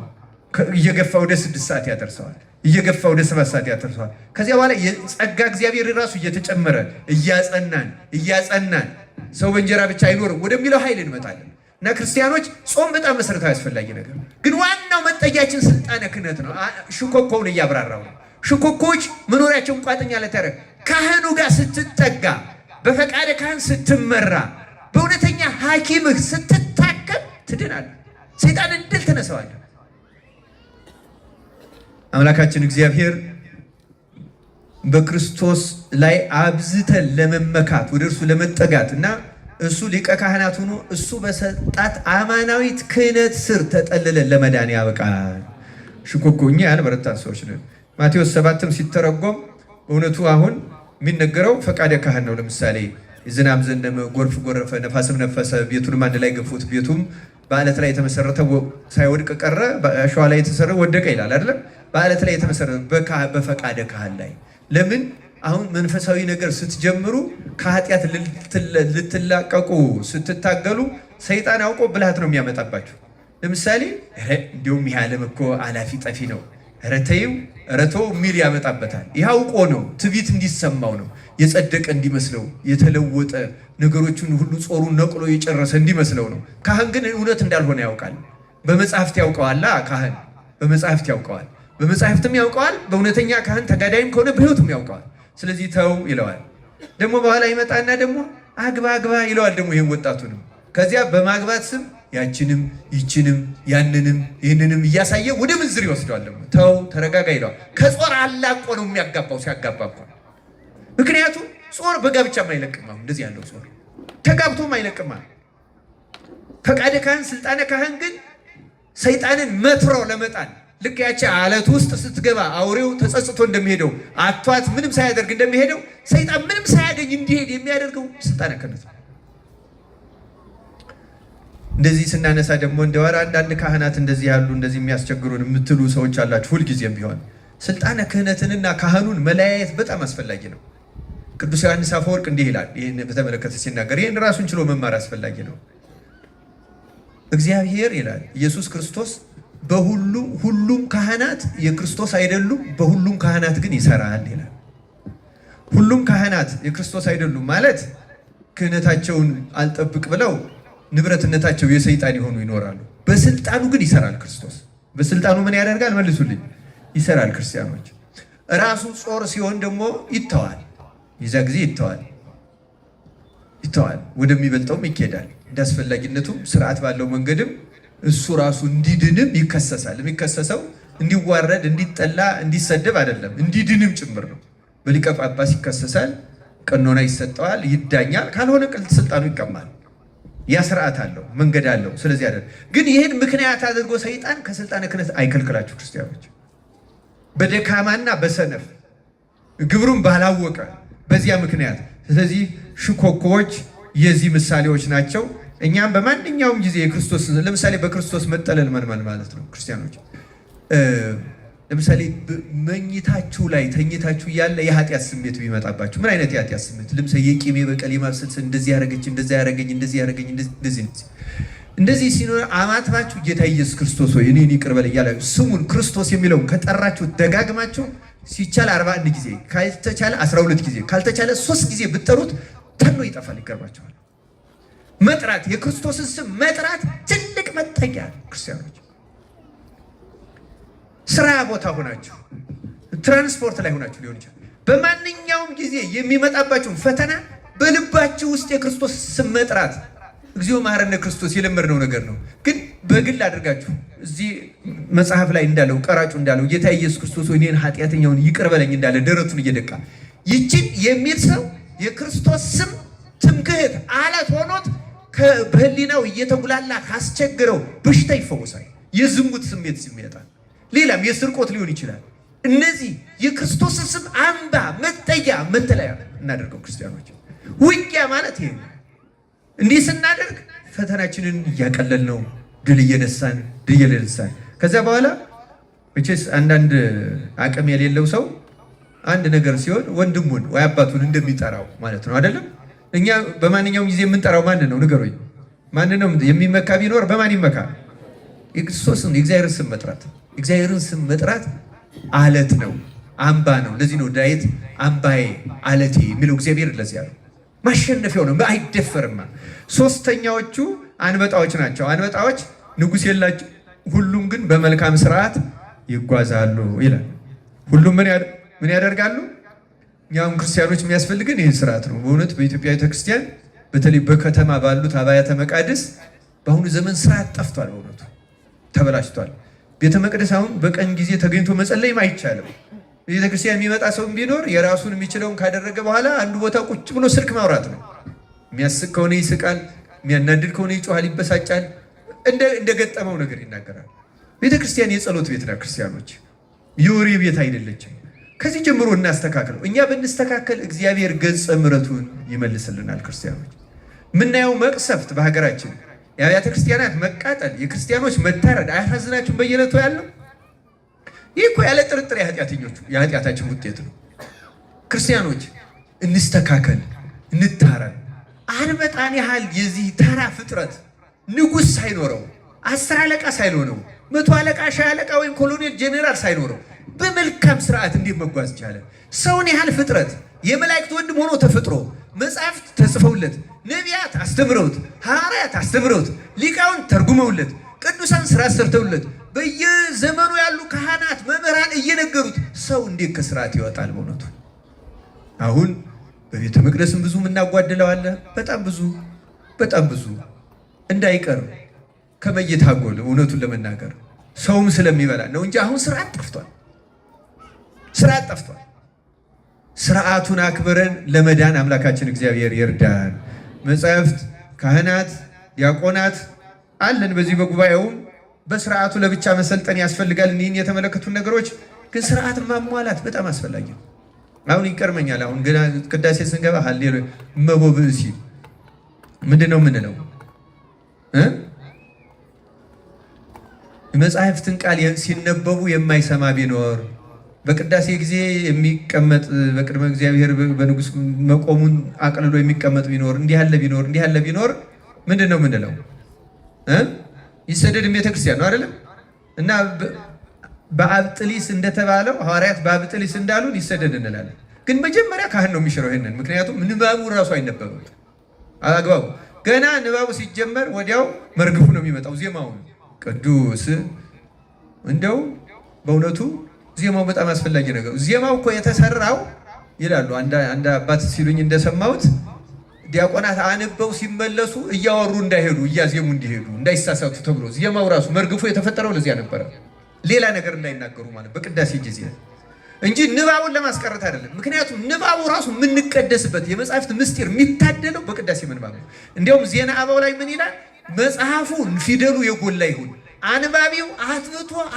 እየገፋ ወደ 6 ሰዓት ያደርሰዋል፣ እየገፋ ወደ 7 ሰዓት ያደርሰዋል። ከዚያ በኋላ የጸጋ እግዚአብሔር ራሱ እየተጨመረ እያጸናን ሰው በእንጀራ ብቻ አይኖርም ወደሚለው ኃይል እንመጣለን። እና ክርስቲያኖች ጾም በጣም መሰረታዊ አስፈላጊ ነገር ነው። ግን ዋናው መጠጊያችን ስልጣነ ክህነት ነው። ሽኮኮውን እያብራራው ነው። ሽኮኮዎች መኖሪያቸውን ቋጥኛ ለተረክ ካህኑ ጋር ስትጠጋ፣ በፈቃደ ካህን ስትመራ፣ በእውነተኛ ሐኪምህ ስትታከም ትድናለህ። ሰይጣንን ድል ትነሳዋለህ። አምላካችን እግዚአብሔር በክርስቶስ ላይ አብዝተን ለመመካት ወደ እርሱ ለመጠጋት እና እሱ ሊቀ ካህናት ሆኖ እሱ በሰጣት አማናዊት ክህነት ስር ተጠልለን ለመዳን ያበቃል። ሽኮኮ እኛ ያልበረታን ሰዎች ነን። ማቴዎስ 7ም ሲተረጎም እውነቱ አሁን የሚነገረው ፈቃደ ካህን ነው። ለምሳሌ ዝናብ ዘነበ፣ ጎርፍ ጎረፈ፣ ነፋስም ነፈሰ፣ ቤቱንም አንድ ላይ ገፉት፣ ቤቱም በአለት ላይ የተመሰረተ ሳይወድቅ ቀረ፣ በአሸዋ ላይ የተሰራ ወደቀ ይላል አይደለም? በአለት ላይ የተመሰረተ በፈቃደ ካህን ላይ ለምን አሁን መንፈሳዊ ነገር ስትጀምሩ ከኃጢአት ልትላቀቁ ስትታገሉ ሰይጣን አውቆ ብልሃት ነው የሚያመጣባችሁ። ለምሳሌ እንዲሁም ይህ ዓለም እኮ አላፊ ጠፊ ነው፣ ረተይው ረቶ ሚል ያመጣበታል። ይህ አውቆ ነው፣ ትዕቢት እንዲሰማው ነው፣ የጸደቀ እንዲመስለው፣ የተለወጠ ነገሮችን ሁሉ ጾሩን ነቅሎ የጨረሰ እንዲመስለው ነው። ካህን ግን እውነት እንዳልሆነ ያውቃል። በመጽሐፍት ያውቀዋል። ካህን በመጽሐፍት ያውቀዋል፣ በመጽሐፍትም ያውቀዋል። በእውነተኛ ካህን ተጋዳይም ከሆነ በሕይወቱም ያውቀዋል። ስለዚህ ተው ይለዋል። ደግሞ በኋላ ይመጣና ደግሞ አግባ ይለዋል። ደግሞ ይህን ወጣቱንም ከዚያ በማግባት ስም ያችንም ይችንም ያንንም ይህንንም እያሳየ ወደ ምንዝር ይወስደዋል። ደግሞ ተው ተረጋጋ ይለዋል። ከጾር አላቆ ነው የሚያጋባው ሲያጋባ እኮ። ምክንያቱም ጾር በጋብቻም አይለቅም። አሁን እንደዚህ ያለው ጾር ተጋብቶም አይለቅም። ፈቃደ ካህን ስልጣነ ካህን ግን ሰይጣንን መትሮ ለመጣል ልክ ያቺ አለት ውስጥ ስትገባ አውሬው ተጸጽቶ እንደሚሄደው አቷት ምንም ሳያደርግ እንደሚሄደው ሰይጣን ምንም ሳያገኝ እንዲሄድ የሚያደርገው ስልጣነ ክህነት ነው። እንደዚህ ስናነሳ ደግሞ እንደወራ አንዳንድ ካህናት እንደዚህ ያሉ እንደዚህ የሚያስቸግሩን የምትሉ ሰዎች አላችሁ። ሁልጊዜም ቢሆን ስልጣነ ክህነትንና ካህኑን መለያየት በጣም አስፈላጊ ነው። ቅዱስ ዮሐንስ አፈወርቅ እንዲህ ይላል። ይህን በተመለከተ ሲናገር ይህን ራሱን ችሎ መማር አስፈላጊ ነው። እግዚአብሔር ይላል ኢየሱስ ክርስቶስ ሁሉም ካህናት የክርስቶስ አይደሉም፣ በሁሉም ካህናት ግን ይሰራል ይላል። ሁሉም ካህናት የክርስቶስ አይደሉም ማለት ክህነታቸውን አልጠብቅ ብለው ንብረትነታቸው የሰይጣን የሆኑ ይኖራሉ። በስልጣኑ ግን ይሰራል ክርስቶስ። በስልጣኑ ምን ያደርጋል? መልሱልኝ። ይሰራል። ክርስቲያኖች ራሱ ጾር ሲሆን ደግሞ ይተዋል። ይዛ ጊዜ ይተዋል፣ ወደሚበልጠውም ይኬዳል። እንዳስፈላጊነቱም ስርዓት ባለው መንገድም እሱ ራሱ እንዲድንም ይከሰሳል። የሚከሰሰው እንዲዋረድ፣ እንዲጠላ፣ እንዲሰደብ አይደለም፣ እንዲድንም ጭምር ነው። በሊቀ ጳጳስ ይከሰሳል፣ ቀኖና ይሰጠዋል፣ ይዳኛል። ካልሆነ ስልጣኑ ይቀማል። ያ ስርዓት አለው፣ መንገድ አለው። ስለዚህ አይደለም ግን ይህን ምክንያት አድርጎ ሰይጣን ከስልጣነ ክህነት አይከልክላችሁ ክርስቲያኖች። በደካማና በሰነፍ ግብሩን ባላወቀ በዚያ ምክንያት። ስለዚህ ሽኮኮዎች የዚህ ምሳሌዎች ናቸው። እኛም በማንኛውም ጊዜ የክርስቶስ ለምሳሌ በክርስቶስ መጠለል ማለት ነው። ክርስቲያኖች ለምሳሌ መኝታችሁ ላይ ተኝታችሁ ያለ የኃጢአት ስሜት ቢመጣባችሁ ምን አይነት የኃጢአት ስሜት? ለምሳሌ የቂም የበቀል የማብሰልሰል እንደዚህ ያረገኝ እንደዚህ ሲኖር አማትባችሁ ጌታ ኢየሱስ ክርስቶስ ሆይ እኔን ይቅር በል እያላችሁ ስሙን ክርስቶስ የሚለውን ከጠራችሁ ደጋግማችሁ ሲቻል 41 ጊዜ ካልተቻለ 12 ጊዜ ካልተቻለ 3 ጊዜ ብትጠሩት ተኖ ይጠፋል። ይቀርባችኋል። መጥራት የክርስቶስን ስም መጥራት ትልቅ መጠጊያ ክርስቲያኖች። ስራ ቦታ ሆናችሁ ትራንስፖርት ላይ ሆናችሁ ሊሆን ይችላል። በማንኛውም ጊዜ የሚመጣባችሁን ፈተና በልባችሁ ውስጥ የክርስቶስ ስም መጥራት እግዚኦ መሐረነ ክርስቶስ የለመድነው ነገር ነው። ግን በግል አድርጋችሁ እዚህ መጽሐፍ ላይ እንዳለው ቀራጩ እንዳለው ጌታ ኢየሱስ ክርስቶስ እኔን ኃጢአተኛውን ይቅር በለኝ እንዳለ ደረቱን እየደቃ ይችን የሚል ሰው የክርስቶስ ስም ትምክህት አለት ሆኖት በህሊናው እየተጉላላ ካስቸግረው በሽታ ይፈወሳል። የዝሙት ስሜት ይመጣል። ሌላም የስርቆት ሊሆን ይችላል። እነዚህ የክርስቶስን ስም አምባ መጠጊያ መተለያ እናደርገው ክርስቲያኖች። ውጊያ ማለት ይሄ ነው። እንዲህ ስናደርግ ፈተናችንን እያቀለል ነው፣ ድል እየነሳን ከዛ በኋላ መቼስ አንዳንድ አቅም የሌለው ሰው አንድ ነገር ሲሆን ወንድሙን ወይ አባቱን እንደሚጠራው ማለት ነው አይደለም? እኛ በማንኛውም ጊዜ የምንጠራው ማንን ነው? ንገሩኝ። ማንን ነው የሚመካ? ቢኖር በማን ይመካ? የክርስቶስን የእግዚአብሔርን ስም መጥራት። እግዚአብሔርን ስም መጥራት አለት ነው፣ አምባ ነው። ለዚህ ነው ዳዊት አምባዬ አለቴ የሚለው እግዚአብሔር ለዚህ ያለው ማሸነፊያው ነው፣ አይደፈርማ። ሶስተኛዎቹ አንበጣዎች ናቸው። አንበጣዎች ንጉሥ የላቸው፣ ሁሉም ግን በመልካም ስርዓት ይጓዛሉ ይላል። ሁሉም ምን ያደርጋሉ? እኛም ክርስቲያኖች የሚያስፈልግን ይህን ስርዓት ነው። በእውነት በኢትዮጵያ ቤተክርስቲያን በተለይ በከተማ ባሉት አብያተ መቃድስ በአሁኑ ዘመን ስርዓት ጠፍቷል። በእውነቱ ተበላሽቷል። ቤተ መቅደስ አሁን በቀን ጊዜ ተገኝቶ መጸለይም አይቻልም። ቤተክርስቲያን የሚመጣ ሰው ቢኖር የራሱን የሚችለውን ካደረገ በኋላ አንዱ ቦታ ቁጭ ብሎ ስልክ ማውራት ነው። የሚያስቅ ከሆነ ይስቃል፣ የሚያናድድ ከሆነ ይጮሃል፣ ይበሳጫል፣ እንደገጠመው ነገር ይናገራል። ቤተክርስቲያን የጸሎት ቤት ናት። ክርስቲያኖች የወሬ ቤት አይደለችም። ከዚህ ጀምሮ እናስተካክለው። እኛ ብንስተካከል እግዚአብሔር ገጸ ምሕረቱን ይመልስልናል። ክርስቲያኖች የምናየው መቅሰፍት በሀገራችን የአብያተ ክርስቲያናት መቃጠል፣ የክርስቲያኖች መታረድ አያሳዝናችሁም? በየዕለቱ ያለው ይህ እኮ ያለ ጥርጥር የኃጢአታችን ውጤት ነው። ክርስቲያኖች እንስተካከል፣ እንታረድ። አንበጣን ያህል የዚህ ተራ ፍጥረት ንጉሥ ሳይኖረው 10 አለቃ ሳይኖረው 100 አለቃ 10 አለቃ ወይም ኮሎኔል ጄኔራል ሳይኖረው በመልካም ስርዓት እንዴት መጓዝ ቻለ? ሰውን ያህል ፍጥረት የመላእክት ወንድም ሆኖ ተፈጥሮ መጻሕፍት ተጽፈውለት ነቢያት አስተምረውት ሐዋርያት አስተምረውት ሊቃውንት ተርጉመውለት ቅዱሳን ስራ ሰርተውለት በየዘመኑ ያሉ ካህናት መምህራን እየነገሩት ሰው እንዴት ከስርዓት ይወጣል? በእውነቱ አሁን በቤተ መቅደስም ብዙ የምናጓድለው አለ። በጣም ብዙ እንዳይቀር ከመየታጎል እውነቱን ለመናገር ሰውም ስለሚበላ ነው እንጂ አሁን ስርዓት ጠፍቷል። ስርዓቱን አክብረን ለመዳን አምላካችን እግዚአብሔር ይርዳን። መጻሕፍት፣ ካህናት፣ ዲያቆናት አለን። በዚህ በጉባኤውም በስርዓቱ ለብቻ መሰልጠን ያስፈልጋል። እኒህን የተመለከቱ ነገሮች ግን ስርዓትን ማሟላት በጣም አስፈላጊ ነው። አሁን ይቀርመኛል። አሁን ገና ቅዳሴ ስንገባ ሃሌሉያ እመቦ ብእሲ ምንድን ነው የምንለው? መጻሕፍትን ቃል ሲነበቡ የማይሰማ ቢኖር በቅዳሴ ጊዜ የሚቀመጥ በቅድመ እግዚአብሔር በንጉሥ መቆሙን አቅልሎ የሚቀመጥ ቢኖር እንዲህ ያለ ቢኖር ምንድን ነው የምንለው? ይሰደድ ቤተክርስቲያን ነው አይደለም? እና በአብጥሊስ እንደተባለው ሐዋርያት በአብጥሊስ እንዳሉን ይሰደድ እንላለን። ግን መጀመሪያ ካህን ነው የሚሽረው ይሄንን። ምክንያቱም ንባቡ ራሱ አይነበብም አግባቡ። ገና ንባቡ ሲጀመር ወዲያው መርግፉ ነው የሚመጣው። ዜማው ቅዱስ እንደው በእውነቱ ዜማው በጣም አስፈላጊ ነገር። ዜማው እኮ የተሰራው ይላሉ አንድ አባት ሲሉኝ እንደሰማሁት ዲያቆናት አንበው ሲመለሱ እያወሩ እንዳይሄዱ እያዜሙ እንዲሄዱ እንዳይሳሳቱ ተብሎ ዜማው ራሱ መርግፉ የተፈጠረው ለዚያ ነበረ። ሌላ ነገር እንዳይናገሩ ማለት በቅዳሴ ጊዜ እንጂ ንባቡን ለማስቀረት አይደለም። ምክንያቱም ንባቡ ራሱ የምንቀደስበት የመጽሐፍት ምስጢር የሚታደለው በቅዳሴ ምንባብ ነው። እንዲያውም ዜና አበው ላይ ምን ይላል? መጽሐፉ ፊደሉ የጎላ ይሁን፣ አንባቢው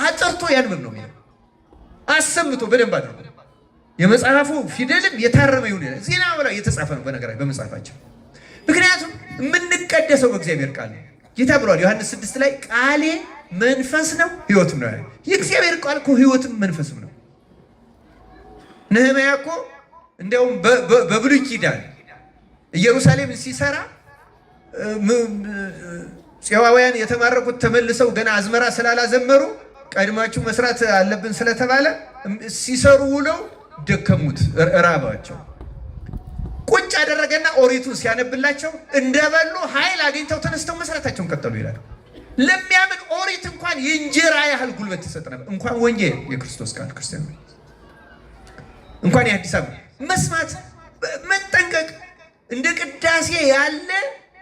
አጥርቶ ያንብብ ነው የሚለው። አሰምቶ በደንብ አድርጎ የመጽሐፉ ፊደልም የታረመ ይሁን ይላል። ዜና ብላ የተጻፈ ነው በነገራችን በመጽሐፋቸው። ምክንያቱም የምንቀደሰው በእግዚአብሔር ቃል ነው። ጌታ ብሏል ዮሐንስ 6 ላይ ቃሌ መንፈስ ነው ሕይወትም ነው። የእግዚአብሔር ቃል እኮ ሕይወትም መንፈስም ነው። ነህምያ እኮ እንደውም በብሉይ ኪዳን ኢየሩሳሌም ሲሰራ ጽዋውያን የተማረኩት ተመልሰው ገና አዝመራ ስላላዘመሩ ቀድማችሁ መስራት አለብን ስለተባለ ሲሰሩ ውለው ደከሙት፣ ራባቸው። ቁጭ አደረገና ኦሪቱን ሲያነብላቸው እንደበሉ ኃይል አግኝተው ተነስተው መስራታቸውን ቀጠሉ ይላል። ለሚያምን ኦሪት እንኳን የእንጀራ ያህል ጉልበት ተሰጠ ነበር። እንኳን ወንጌል የክርስቶስ ቃል ክርስቲያን እንኳን የአዲስ አበባ መስማት መጠንቀቅ። እንደ ቅዳሴ ያለ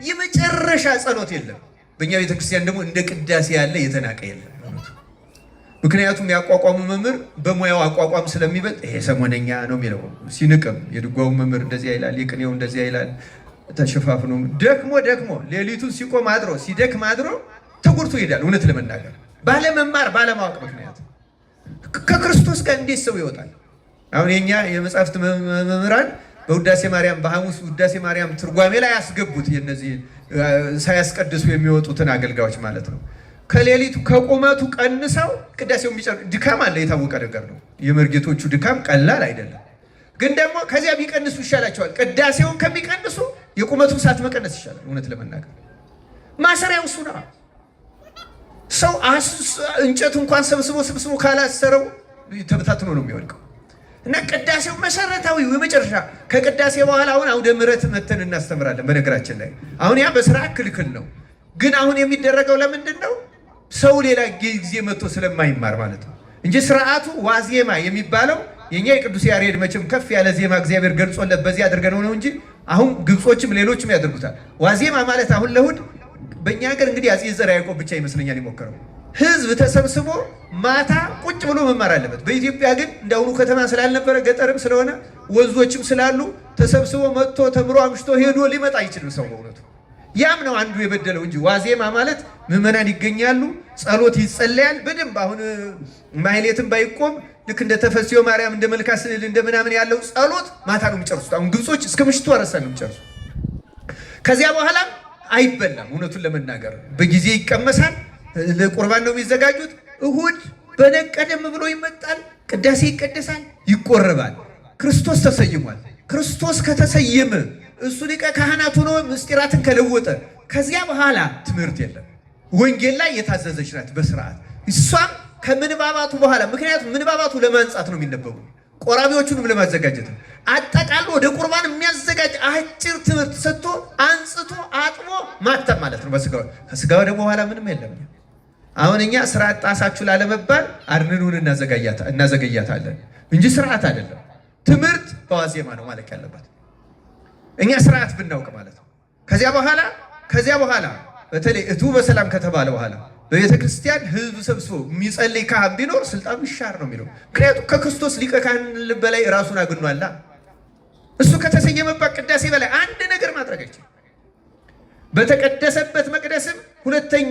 የመጨረሻ ጸሎት የለም። በእኛ ቤተክርስቲያን ደግሞ እንደ ቅዳሴ ያለ የተናቀ የለም። ምክንያቱም ያቋቋሙ መምህር በሙያው አቋቋም ስለሚበልጥ ይሄ ሰሞነኛ ነው የሚለው ሲንቅም፣ የድጓው መምህር እንደዚያ ይላል፣ የቅኔው እንደዚያ ይላል። ተሸፋፍኖ ደክሞ ሌሊቱን ሲቆም አድሮ ሲደክም አድሮ ተጎድቶ ይሄዳል። እውነት ለመናገር ባለመማር ባለማወቅ ምክንያት ከክርስቶስ ጋር እንዴት ሰው ይወጣል? አሁን የኛ የመጻሕፍት መምህራን በውዳሴ ማርያም በሐሙስ ውዳሴ ማርያም ትርጓሜ ላይ ያስገቡት የነዚህ ሳያስቀድሱ የሚወጡትን አገልጋዮች ማለት ነው። ከሌሊቱ ከቁመቱ ቀንሰው ቅዳሴው የሚጨርስ ድካም አለ፣ የታወቀ ነገር ነው። የመርጌቶቹ ድካም ቀላል አይደለም። ግን ደግሞ ከዚያ ቢቀንሱ ይሻላቸዋል። ቅዳሴውን ከሚቀንሱ የቁመቱን ሰዓት መቀነስ ይሻላል። እውነት ለመናገር ማሰሪያው እሱ ነው። ሰው እንጨት እንኳን ሰብስቦ ካላሰረው ተበታትኖ ነው የሚወድቀው። እና ቅዳሴው መሰረታዊ የመጨረሻ ከቅዳሴ በኋላ አሁን አውደ ምሕረት መተን እናስተምራለን። በነገራችን ላይ አሁን ያ በስራ ክልክል ነው። ግን አሁን የሚደረገው ለምንድን ነው? ሰው ሌላ ጊዜ መጥቶ ስለማይማር ማለት ነው እንጂ ስርዓቱ ዋዜማ የሚባለው የኛ የቅዱስ ያሬድ መቼም ከፍ ያለ ዜማ እግዚአብሔር ገልጾለት በዚህ አድርገነው ነው እንጂ አሁን ግብጾችም ሌሎችም ያደርጉታል። ዋዜማ ማለት አሁን ለእሑድ በእኛ ሀገር እንግዲህ አፄ ዘርዓ ያዕቆብ ብቻ ይመስለኛል የሞከረው። ህዝብ ተሰብስቦ ማታ ቁጭ ብሎ መማር አለበት። በኢትዮጵያ ግን እንዳሁኑ ከተማ ስላልነበረ ገጠርም ስለሆነ ወንዞችም ስላሉ ተሰብስቦ መጥቶ ተምሮ አምሽቶ ሄዶ ሊመጣ አይችልም ሰው በእውነቱ። ያም ነው አንዱ የበደለው እንጂ ዋዜማ ማለት ምዕመናን ይገኛሉ፣ ጸሎት ይጸለያል በደንብ። አሁን ማህሌትም ባይቆም ልክ እንደ ተፈስዮ ማርያም እንደ መልካ ስዕል እንደ ምናምን ያለው ጸሎት ማታ ነው የሚጨርሱት። አሁን ግብጾች እስከ ምሽቱ አረሳ ነው የሚጨርሱ። ከዚያ በኋላም አይበላም። እውነቱን ለመናገር በጊዜ ይቀመሳል። ለቁርባን ነው የሚዘጋጁት። እሁድ በነቀደም ብሎ ይመጣል፣ ቅዳሴ ይቀደሳል፣ ይቆረባል። ክርስቶስ ተሰይሟል። ክርስቶስ ከተሰየመ እሱ ሊቀ ካህናት ሆኖ ምስጢራትን ከለወጠ ከዚያ በኋላ ትምህርት የለም። ወንጌል ላይ የታዘዘች ናት በስርዓት እሷም ከምንባባቱ በኋላ። ምክንያቱም ምንባባቱ ለማንጻት ነው የሚነበቡ፣ ቆራቢዎቹንም ለማዘጋጀት ነው። አጠቃሎ ወደ ቁርባን የሚያዘጋጅ አጭር ትምህርት ሰጥቶ አንጽቶ አጥቦ ማተም ማለት ነው በስጋው። ከስጋው ደግሞ በኋላ ምንም የለም። አሁን እኛ ስርዓት ጣሳችሁ ላለመባል አድንኑን እናዘገያታለን እንጂ ስርዓት አይደለም። ትምህርት በዋዜማ ነው ማለት ያለባት። እኛ ስርዓት ብናውቅ ማለት ነው። ከዚያ በኋላ በተለይ እቱ በሰላም ከተባለ በኋላ በቤተ ክርስቲያን ህዝብ ሰብስቦ የሚጸልይ ካህን ቢኖር ስልጣኑ ይሻር ነው የሚለው። ምክንያቱም ከክርስቶስ ሊቀ ካህን በላይ ራሱን አግኗላ። እሱ ከተሰየመባት ቅዳሴ በላይ አንድ ነገር ማድረግ አይችልም። በተቀደሰበት መቅደስም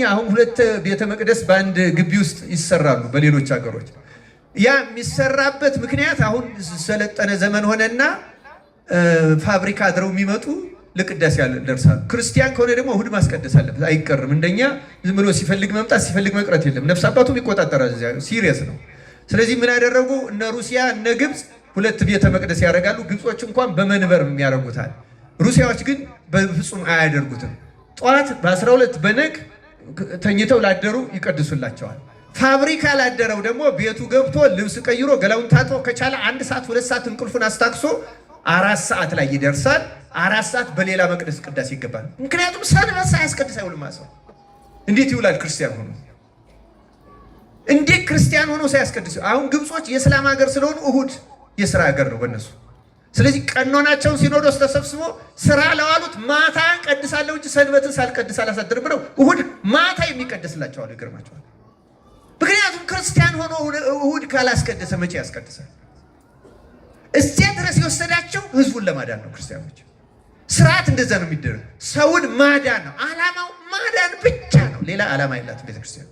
አሁን ሁለት ቤተ መቅደስ በአንድ ግቢ ውስጥ ይሰራሉ በሌሎች ሀገሮች። ያ የሚሰራበት ምክንያት አሁን ሰለጠነ ዘመን ሆነና ፋብሪካ አድረው የሚመጡ ለቅዳሴ ያደርሳሉ። ክርስቲያን ከሆነ ደግሞ እሁድ ማስቀደስ አለበት፣ አይቀርም። እንደኛ ዝም ብሎ ሲፈልግ መምጣት ሲፈልግ መቅረት የለም። ነፍስ አባቱም ይቆጣጠራል። ሲሪየስ ነው። ስለዚህ ምን ያደረጉ እነ ሩሲያ እነ ግብፅ ሁለት ቤተ መቅደስ ያደርጋሉ። ግብጾች እንኳን በመንበር የሚያደርጉታል። ሩሲያዎች ግን በፍጹም አያደርጉትም። ጠዋት በ12 በነግ ተኝተው ላደሩ ይቀድሱላቸዋል። ፋብሪካ ላደረው ደግሞ ቤቱ ገብቶ ልብስ ቀይሮ ገላውን ታጥቦ ከቻለ 1 ሰዓት 2 ሰዓት እንቅልፉን አስታክሶ 4 ሰዓት ላይ ይደርሳል። 4 ሰዓት በሌላ መቅደስ ቅዳሴ ይገባል። ምክንያቱም ሰንበት ሳያስቀድስ አይውልም። ሰው እንዴት ይውላል? ክርስቲያን ሆኖ እንዴት ክርስቲያን ሆኖ ሳያስቀድስ? አሁን ግብጾች የእስላም ሀገር ስለሆኑ እሁድ የስራ ሀገር ነው በእነሱ። ስለዚህ ቀኖናቸውን ሲኖዶስ ተሰብስቦ ስራ ለዋሉት ማታ ቀድሳለሁ እንጂ ሰንበትን ሳልቀድስ አላሳድርም ብለው እሁድ ማታ የሚቀድስላቸዋል። ይገርማቸዋል። ምክንያቱም ክርስቲያን ሆኖ እሁድ ካላስቀደሰ መቼ ያስቀድሳል? እዚያ ድረስ የወሰዳቸው ህዝቡን ለማዳን ነው። ክርስቲያኖች ስርዓት እንደዛ ነው የሚደረግ። ሰውን ማዳን ነው ዓላማው፣ ማዳን ብቻ ነው። ሌላ ዓላማ የላትም ቤተክርስቲያን።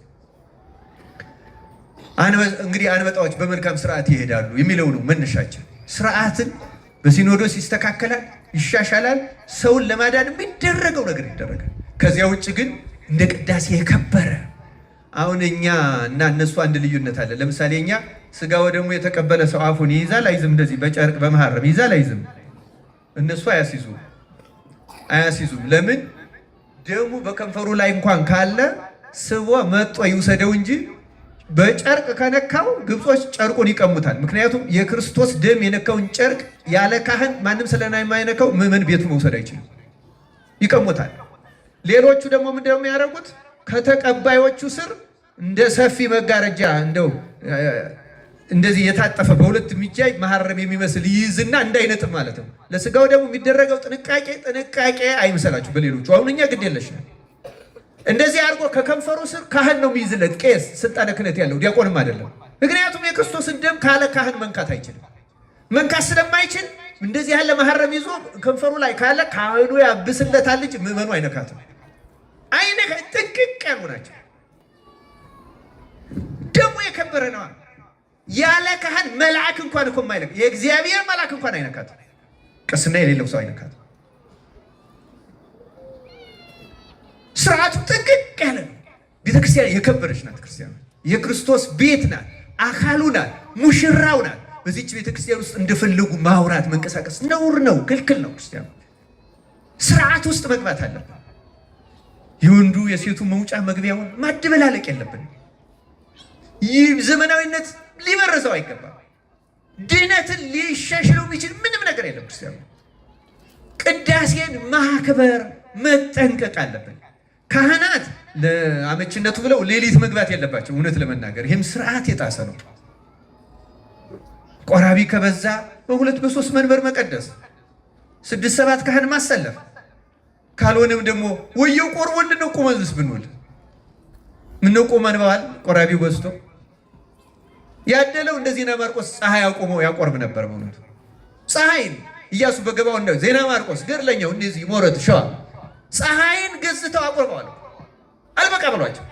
እንግዲህ አንበጣዎች በመልካም ስርዓት ይሄዳሉ የሚለው ነው መነሻችን። ስርዓትን በሲኖዶስ ይስተካከላል፣ ይሻሻላል። ሰውን ለማዳን የሚደረገው ነገር ይደረጋል። ከዚያ ውጭ ግን እንደ ቅዳሴ የከበረ አሁን እኛ እና እነሱ አንድ ልዩነት አለ። ለምሳሌ እኛ ስጋ ወደሙ የተቀበለ ሰው አፉን ይይዛል አይዝም? እንደዚህ በጨርቅ በመሐረም ይይዛል አይዝም? እነሱ አያስይዙም። ለምን? ደሙ በከንፈሩ ላይ እንኳን ካለ ስቦ መጦ ይውሰደው እንጂ በጨርቅ ከነካው ግብጾች ጨርቁን ይቀሙታል። ምክንያቱም የክርስቶስ ደም የነካውን ጨርቅ ያለ ካህን ማንም ስለማይነካው ምዕመን ቤቱ መውሰድ አይችልም፣ ይቀሙታል። ሌሎቹ ደግሞ ምንድነው የሚያደርጉት? ከተቀባዮቹ ስር እንደ ሰፊ መጋረጃ እንደዚህ የታጠፈ በሁለት የሚጃይ መሐረም የሚመስል ይይዝና እንዳይነጥብ ማለት ነው። ለስጋው ደግሞ የሚደረገው ጥንቃቄ አይመስላችሁ በሌሎቹ። አሁን እኛ ግድ የለሽ ነው። እንደዚህ አድርጎ ከከንፈሩ ስር ካህን ነው የሚይዝለት፣ ቄስ ስልጣነ ክህነት ያለው ዲያቆንም አይደለም። ምክንያቱም የክርስቶስን ደም ካለ ካህን መንካት አይችልም። መንካት ስለማይችል እንደዚህ ያለ መሐረም ይዞ ከንፈሩ ላይ ካለ ካህኑ ያብስለታል እንጂ ምዕመኑ አይነካትም። ጥንቅቅ ያሉ ናቸው። ደሙ የከበረ ነዋ። ያለ ካህን መልአክ እንኳን እኮ የማይነካ የእግዚአብሔር መልአክ እንኳን አይነካትም። ቅስና የሌለው ሰው አይነካትም። ስርዓቱ ጥንቅቅ ያለ ነው። ቤተክርስቲያን የከበረች ናት። ክርስቲያን የክርስቶስ ቤት ናት፣ አካሉ ናት፣ ሙሽራው ናት። በዚች ቤተክርስቲያን ውስጥ እንደፈለጉ ማውራት መንቀሳቀስ ነውር ነው፣ ክልክል ነው። ክርስቲያን ስርዓት ውስጥ መግባት አለብን። የወንዱ የሴቱ መውጫ መግቢያውን ማደበላለቅ የለብን። ይህ ዘመናዊነት ሊበረዘው አይገባም። ድነትን ሊሻሽለው የሚችል ምንም ነገር የለም። ክርስቲያኑ ቅዳሴን ማክበር መጠንቀቅ አለብን። ካህናት ለአመችነቱ ብለው ሌሊት መግባት የለባቸው። እውነት ለመናገር ይህም ስርዓት የጣሰ ነው። ቆራቢ ከበዛ በሁለት በሶስት መንበር መቀደስ፣ 6-7 ካህን ማሰለፍ፣ ካልሆነም ደግሞ ወየው ቆርቦልን ነው ቆመንስ ብንውል ምነው ቆመን በኋላ ቆራቢው በዝቶ ያደለው እንደ ዜና ማርቆስ ፀሐይ አቆመው ያቆርብ ነበር። በእውነቱ ፀሐይን ኢያሱ በገባው እንደ ዜና ማርቆስ ገድለኛው እንደዚህ ሞረት ሸዋ ፀሐይን ገዝተው አቆርበዋል። አልበቃ ብሏቸው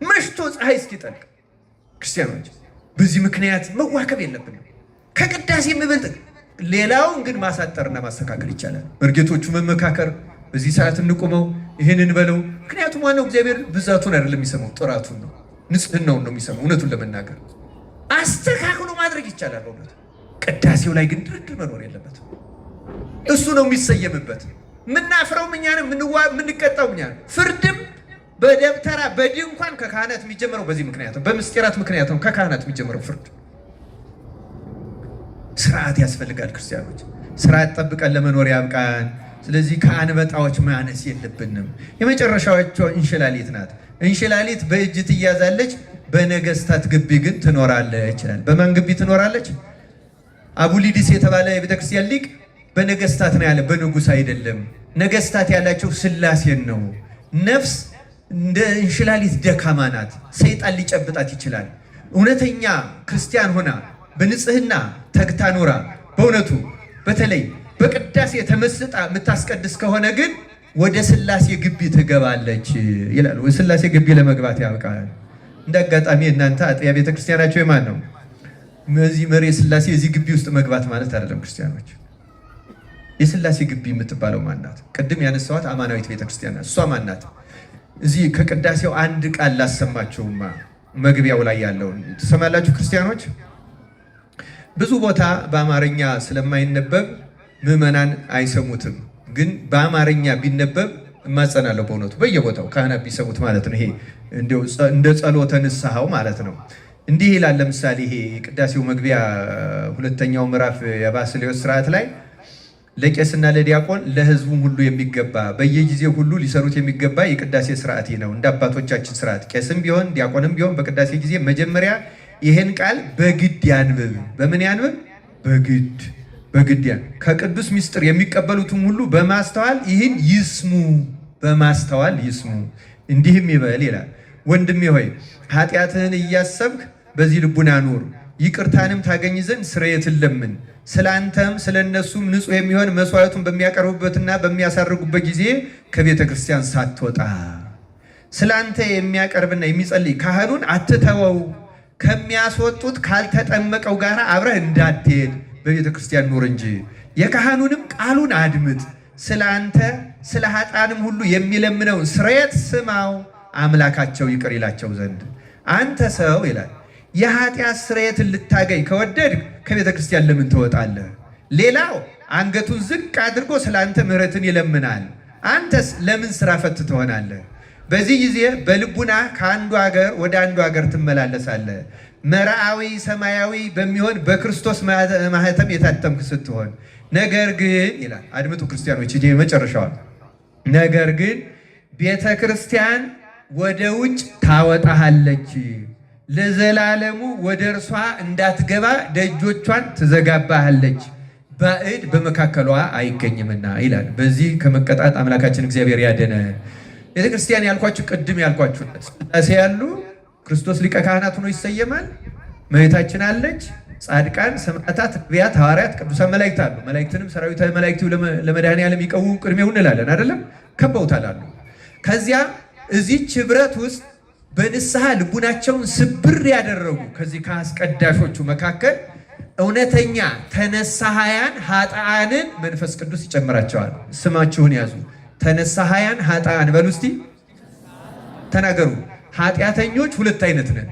መሽቶ ፀሐይ እስኪጠልቅ ክርስቲያኖች በዚህ ምክንያት መዋከብ የለብንም። ከቅዳሴ የሚበልጥ ሌላውን ግን ማሳጠርና ማስተካከል ይቻላል። መርጌቶቹ መመካከር፣ በዚህ ሰዓት እንቁመው፣ ይህንን በለው። ምክንያቱም ዋናው እግዚአብሔር ብዛቱን አይደለም የሚሰማው ጥራቱን ነው፣ ንጽህናውን ነው የሚሰማው። እውነቱን ለመናገር አስተካክሎ ማድረግ ይቻላል። በእውነቱ ቅዳሴው ላይ ግን ድርድር መኖር የለበትም። እሱ ነው የሚሰየምበት። ምናፍረው እኛ ነን፣ ምንቀጣው እኛ ነን። ፍርድም በደብተራ በድንኳን ከካህናት የሚጀምረው በዚህ ምክንያት ነው፣ በምስጢራት ምክንያት ነው ከካህናት የሚጀምረው ፍርድ። ስርዓት ያስፈልጋል። ክርስቲያኖች ስርዓት ጠብቀን ለመኖር ያብቃን። ስለዚህ ከአንበጣዎች ማነስ የለብንም። የመጨረሻዎቿ እንሽላሊት ናት። እንሽላሊት በእጅ ትያዛለች፣ በነገስታት ግቢ ግን ትኖራለች ይችላል። በማን ግቢ ትኖራለች? አቡሊዲስ የተባለ የቤተክርስቲያን ሊቅ በነገስታት ነው ያለ፣ በንጉስ አይደለም። ነገስታት ያላቸው ስላሴን ነው። ነፍስ እንደ እንሽላሊት ደካማ ናት፣ ሰይጣን ሊጨብጣት ይችላል። እውነተኛ ክርስቲያን ሆና በንጽህና ተግታ ኖራ በእውነቱ በተለይ በቅዳሴ ተመስጣ የምታስቀድስ ከሆነ ግን ወደ ስላሴ ግቢ ትገባለች ይላል። ወደ ስላሴ ግቢ ለመግባት ያብቃል። እንደ አጋጣሚ እናንተ አጥቢያ ቤተክርስቲያናቸው የማን ነው? እዚህ መሪ ስላሴ እዚህ ግቢ ውስጥ መግባት ማለት አይደለም። ክርስቲያኖች የስላሴ ግቢ የምትባለው ማናት? ቅድም ያነሳዋት አማናዊት ቤተክርስቲያን ናት። እሷ ማናት? እዚህ ከቅዳሴው አንድ ቃል ላሰማችሁማ፣ መግቢያው ላይ ያለውን ትሰማላችሁ ክርስቲያኖች። ብዙ ቦታ በአማርኛ ስለማይነበብ ምዕመናን አይሰሙትም። ግን በአማርኛ ቢነበብ እማጸናለሁ በእውነቱ በየቦታው ካህናት ቢሰሙት ማለት ነው። ይሄ እንደ ጸሎተ ንስሐው ማለት ነው። እንዲህ ይላል። ለምሳሌ ይሄ ቅዳሴው መግቢያ ሁለተኛው ምዕራፍ የባስልዮስ ስርዓት ላይ ለቄስና ለዲያቆን ለሕዝቡም ሁሉ የሚገባ በየጊዜው ሁሉ ሊሰሩት የሚገባ የቅዳሴ ስርዓት ነው። እንደ አባቶቻችን ስርዓት ቄስም ቢሆን ዲያቆንም ቢሆን በቅዳሴ ጊዜ መጀመሪያ ይህን ቃል በግድ ያንብብ። በምን ያንብብ? በግድ ከቅዱስ ምስጢር የሚቀበሉትም ሁሉ በማስተዋል ይህን ይስሙ፣ በማስተዋል ይስሙ። እንዲህም ይበል ይላል፣ ወንድሜ ሆይ ኃጢአትህን እያሰብክ በዚህ ልቡና ኑር፣ ይቅርታንም ታገኝ ዘንድ ስርየትን ለምን። ስለ አንተም ስለ እነሱም ንጹሕ የሚሆን መስዋዕቱን በሚያቀርቡበትና በሚያሳርጉበት ጊዜ ከቤተ ክርስቲያን ሳትወጣ ስለ አንተ የሚያቀርብና የሚጸልይ ካህኑን አትተወው። ከሚያስወጡት ካልተጠመቀው ጋር አብረህ እንዳትሄድ በቤተ ክርስቲያን ኑር እንጂ የካህኑንም ቃሉን አድምጥ፣ ስለ አንተ ስለ ኃጥአንም ሁሉ የሚለምነውን ስርየት ስማው፣ አምላካቸው ይቅር ይላቸው ዘንድ። አንተ ሰው ይላል የኃጢአት ስርየትን ልታገኝ ከወደድ ከቤተ ክርስቲያን ለምን ትወጣለህ? ሌላው አንገቱን ዝቅ አድርጎ ስለ አንተ ምሕረትን ይለምናል፣ አንተስ ለምን ስራ ፈት ትሆናለህ? በዚህ ጊዜ በልቡና ከአንዱ ሀገር ወደ አንዱ ሀገር ትመላለሳለህ። መርዓዊ ሰማያዊ በሚሆን በክርስቶስ ማህተም የታተምክ ስትሆን፣ ነገር ግን ይላል አድምጡ ክርስቲያኖች፣ ይሄ መጨረሻው። ነገር ግን ቤተ ክርስቲያን ወደ ውጭ ታወጣሃለች፣ ለዘላለሙ ወደ እርሷ እንዳትገባ ደጆቿን ትዘጋባሃለች፣ ባዕድ በመካከሏ አይገኝምና ይላል። በዚህ ከመቀጣት አምላካችን እግዚአብሔር ያደነን። ቤተ ክርስቲያን ያልኳችሁ ቅድም ያልኳችሁ ሥላሴ ያሉ ክርስቶስ ሊቀ ካህናት ሆኖ ይሰየማል። እመቤታችን አለች፣ ጻድቃን፣ ሰማዕታት፣ ነቢያት፣ ሐዋርያት፣ ቅዱሳን መላእክት አሉ። መላእክትንም ሰራዊተ መላእክቱ ለመድኃኔዓለም ይቀውሙ ቅድሜው እንላለን አይደለም? ከበውታል አሉ። ከዚያ እዚህች ህብረት ውስጥ በንስሐ ልቡናቸውን ስብር ያደረጉ ከዚህ ከአስቀዳሾቹ መካከል እውነተኛ ተነሳሃያን ኃጥአንን መንፈስ ቅዱስ ይጨምራቸዋል። ስማችሁን ያዙ። ተነሳሃያን ኃጥአን በሉ እስቲ ተናገሩ። ኃጢአተኞች ሁለት አይነት ነን።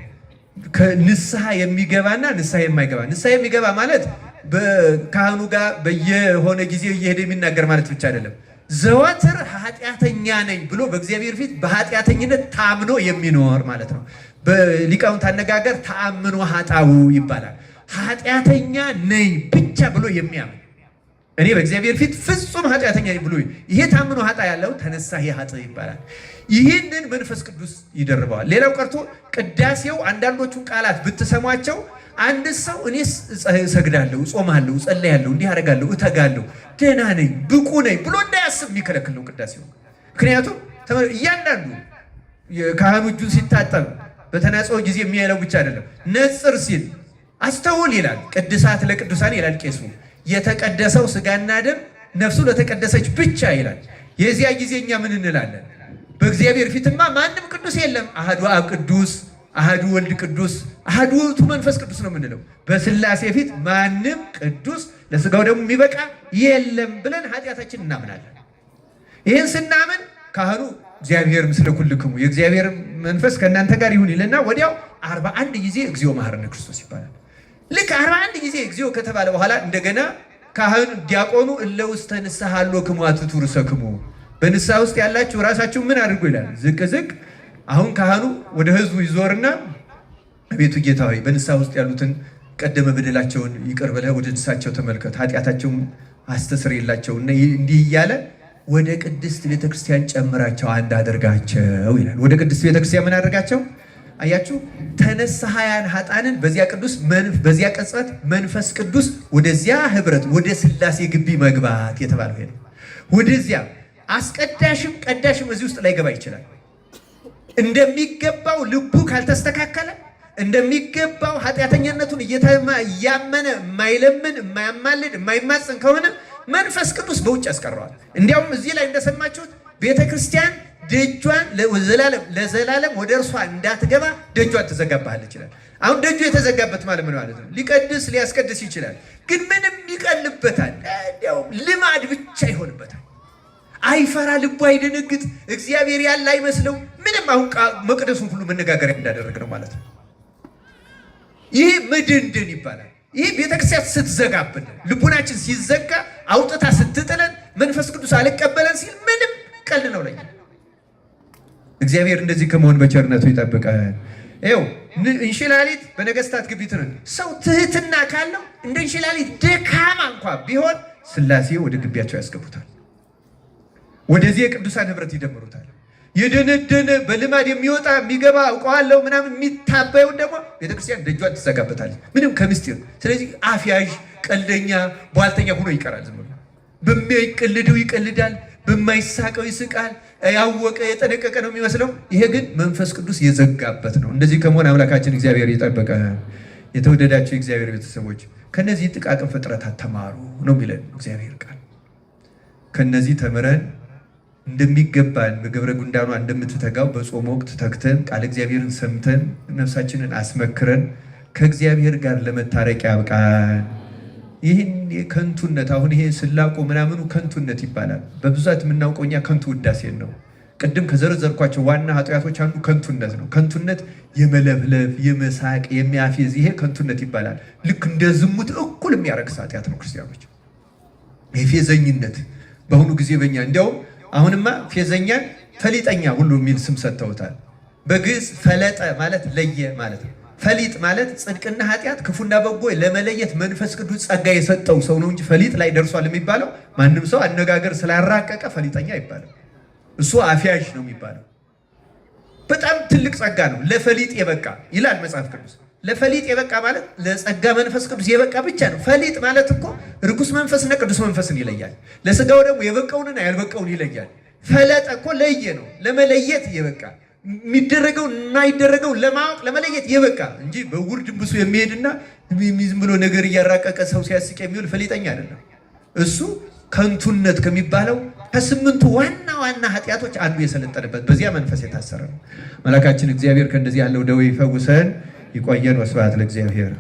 ንስሐ የሚገባና ንስሐ የማይገባ። ንስሐ የሚገባ ማለት በካህኑ ጋር በየሆነ ጊዜ እየሄደ የሚናገር ማለት ብቻ አይደለም። ዘወትር ኃጢአተኛ ነኝ ብሎ በእግዚአብሔር ፊት በኃጢአተኝነት ታምኖ የሚኖር ማለት ነው። በሊቃውንት አነጋገር ተአምኖ ኃጣው ይባላል። ኃጢአተኛ ነኝ ብቻ ብሎ የሚያምን እኔ በእግዚአብሔር ፊት ፍጹም ኃጢአተኛ ነኝ ብሎ ይሄ ታምኖ ኃጣ ያለው ተነሳሂ ኃጥእ ይባላል። ይህንን መንፈስ ቅዱስ ይደርበዋል። ሌላው ቀርቶ ቅዳሴው አንዳንዶቹን ቃላት ብትሰሟቸው አንድ ሰው እኔ እሰግዳለሁ፣ እጾማለሁ፣ እጸልያለሁ፣ እንዲህ አደርጋለሁ፣ እተጋለሁ፣ ደህና ነኝ፣ ብቁ ነኝ ብሎ እንዳያስብ የሚከለክል ነው ቅዳሴው። ምክንያቱም እያንዳንዱ ካህኑ እጁን ሲታጠብ በተናጽኦ ጊዜ የሚያለው ብቻ አይደለም። ነጽር ሲል አስተውል ይላል። ቅድሳት ለቅዱሳን ይላል ቄሱ። የተቀደሰው ስጋና ደም ነፍሱ ለተቀደሰች ብቻ ይላል። የዚያ ጊዜ እኛ ምን እንላለን? በእግዚአብሔር ፊትማ ማንም ቅዱስ የለም፣ አሐዱ አብ ቅዱስ፣ አሐዱ ወልድ ቅዱስ፣ አሐዱ ውእቱ መንፈስ ቅዱስ ነው የምንለው። በስላሴ ፊት ማንም ቅዱስ ለስጋው ደግሞ የሚበቃ የለም ብለን ኃጢአታችን እናምናለን። ይህን ስናምን ካህኑ እግዚአብሔር ምስለ ኩልክሙ የእግዚአብሔር መንፈስ ከእናንተ ጋር ይሁን ይልና ወዲያው 41 ጊዜ እግዚኦ መሐረነ ክርስቶስ ይባላል። ልክ 41 ጊዜ እግዚኦ ከተባለ በኋላ እንደገና ካህኑ ዲያቆኑ እለ ውስተ ንስሐ ሀሎክሙ አትቱ ርእሰክሙ፣ በንስሐ ውስጥ ያላችሁ ራሳችሁ ምን አድርጎ ይላል፣ ዝቅ ዝቅ። አሁን ካህኑ ወደ ህዝቡ ይዞርና አቤቱ ጌታ ሆይ በንስሐ ውስጥ ያሉትን ቀደመ በደላቸውን ይቅር ብለህ ወደ ንስሐቸው ተመልከት፣ ኃጢአታቸውን አስተስርይላቸው እና እንዲህ እያለ ወደ ቅድስት ቤተክርስቲያን ጨምራቸው አንድ አድርጋቸው ይላል። ወደ ቅድስት ቤተክርስቲያን ምን አድርጋቸው? አያችሁ፣ ተነሳሃያን ኃጥአንን በዚያ ቅጽበት መንፈስ ቅዱስ ወደዚያ ህብረት ወደ ስላሴ ግቢ መግባት የተባለው ሄደ። ወደዚያ አስቀዳሽም ቀዳሽም እዚህ ውስጥ ላይ ገባ ይችላል። እንደሚገባው ልቡ ካልተስተካከለ እንደሚገባው ኃጢአተኛነቱን እያመነ የማይለምን የማያማልድ የማይማጽን ከሆነ መንፈስ ቅዱስ በውጭ ያስቀረዋል። እንዲያውም እዚህ ላይ እንደሰማችሁት ቤተክርስቲያን ደጇን ለዘላለም ወደ እርሷ እንዳትገባ ደጇን ትዘጋባለች ይላል። አሁን ደጁ የተዘጋበት ማለት ምን ማለት ነው? ሊቀድስ ሊያስቀድስ ይችላል፣ ግን ምንም ይቀልበታል። እንዲያውም ልማድ ብቻ ይሆንበታል። አይፈራ፣ ልቡ አይደነግጥ፣ እግዚአብሔር ያለ አይመስለው ምንም። አሁን መቅደሱን ሁሉ መነጋገሪያ እንዳደረግ ነው ማለት ነው። ይህ ምድንድን ይባላል። ይህ ቤተክርስቲያን ስትዘጋብን፣ ልቡናችን ሲዘጋ አውጥታ ስትጥለን፣ መንፈስ ቅዱስ አልቀበለን ሲል ምንም ቀልድ ነው ለኛ። እግዚአብሔር እንደዚህ ከመሆን በቸርነቱ ይጠብቀን። ይኸው እንሽላሊት በነገስታት ግቢት ነው። ሰው ትህትና ካለው እንደ እንሽላሊት ደካማ እንኳ ቢሆን ስላሴ ወደ ግቢያቸው ያስገቡታል። ወደዚህ የቅዱሳን ህብረት ይደምሩታል። የደነደነ በልማድ የሚወጣ የሚገባ አውቀዋለሁ ምናምን የሚታበየውን ደግሞ ቤተክርስቲያን ደጇን ትዘጋበታለች፣ ምንም ከምስጢር። ስለዚህ አፍያዥ፣ ቀልደኛ፣ ቧልተኛ ሆኖ ይቀራል። ዝም ብሎ በሚቀልደው ይቀልዳል፣ በማይሳቀው ይስቃል። ያወቀ የጠነቀቀ ነው የሚመስለው። ይሄ ግን መንፈስ ቅዱስ የዘጋበት ነው። እንደዚህ ከመሆን አምላካችን እግዚአብሔር ይጠበቀ። የተወደዳቸው የእግዚአብሔር ቤተሰቦች ከነዚህ ጥቃቅን ፍጥረታት ተማሩ ነው የሚለን እግዚአብሔር ቃል። ከነዚህ ተምረን እንደሚገባን በገብረ ጉንዳኗ እንደምትተጋው በጾም ወቅት ተግተን ቃል እግዚአብሔርን ሰምተን ነፍሳችንን አስመክረን ከእግዚአብሔር ጋር ለመታረቅ ያብቃን። ይህን ከንቱነት አሁን ይሄ ስላቁ ምናምኑ ከንቱነት ይባላል። በብዛት የምናውቀው እኛ ከንቱ ውዳሴን ነው። ቅድም ከዘረዘርኳቸው ዋና ኃጢአቶች አንዱ ከንቱነት ነው። ከንቱነት የመለፍለፍ፣ የመሳቅ፣ የሚያፌዝ ይሄ ከንቱነት ይባላል። ልክ እንደ ዝሙት እኩል የሚያረክስ ኃጢአት ነው። ክርስቲያኖች የፌዘኝነት በአሁኑ ጊዜ በእኛ እንዲያውም አሁንማ ፌዘኛን ፈሊጠኛ ሁሉ የሚል ስም ሰጥተውታል። በግዕዝ ፈለጠ ማለት ለየ ማለት ነው። ፈሊጥ ማለት ጽድቅና ኃጢአት ክፉና በጎ ለመለየት መንፈስ ቅዱስ ጸጋ የሰጠው ሰው ነው እንጂ ፈሊጥ ላይ ደርሷል የሚባለው ማንም ሰው አነጋገር ስላራቀቀ ፈሊጠኛ ይባላል። እሱ አፍያዥ ነው የሚባለው። በጣም ትልቅ ጸጋ ነው። ለፈሊጥ የበቃ ይላል መጽሐፍ ቅዱስ። ለፈሊጥ የበቃ ማለት ለጸጋ መንፈስ ቅዱስ የበቃ ብቻ ነው። ፈሊጥ ማለት እኮ ርኩስ መንፈስና ቅዱስ መንፈስን ይለያል። ለስጋው ደግሞ የበቃውንና ያልበቃውን ይለያል። ፈለጠ እኮ ለየ ነው፣ ለመለየት የበቃ የሚደረገው እና ይደረገው ለማወቅ ለመለየት የበቃ እንጂ በውር ድንብሱ የሚሄድና ዝም ብሎ ነገር እያራቀቀ ሰው ሲያስቅ የሚውል ፈሊጠኛ አይደለም። እሱ ከንቱነት ከሚባለው ከስምንቱ ዋና ዋና ኃጢአቶች አንዱ የሰለጠነበት በዚያ መንፈስ የታሰረ ነው። መላካችን እግዚአብሔር ከእንደዚህ ያለው ደዌ ይፈውሰን፣ ይቆየን። ወስብሐት ለእግዚአብሔር።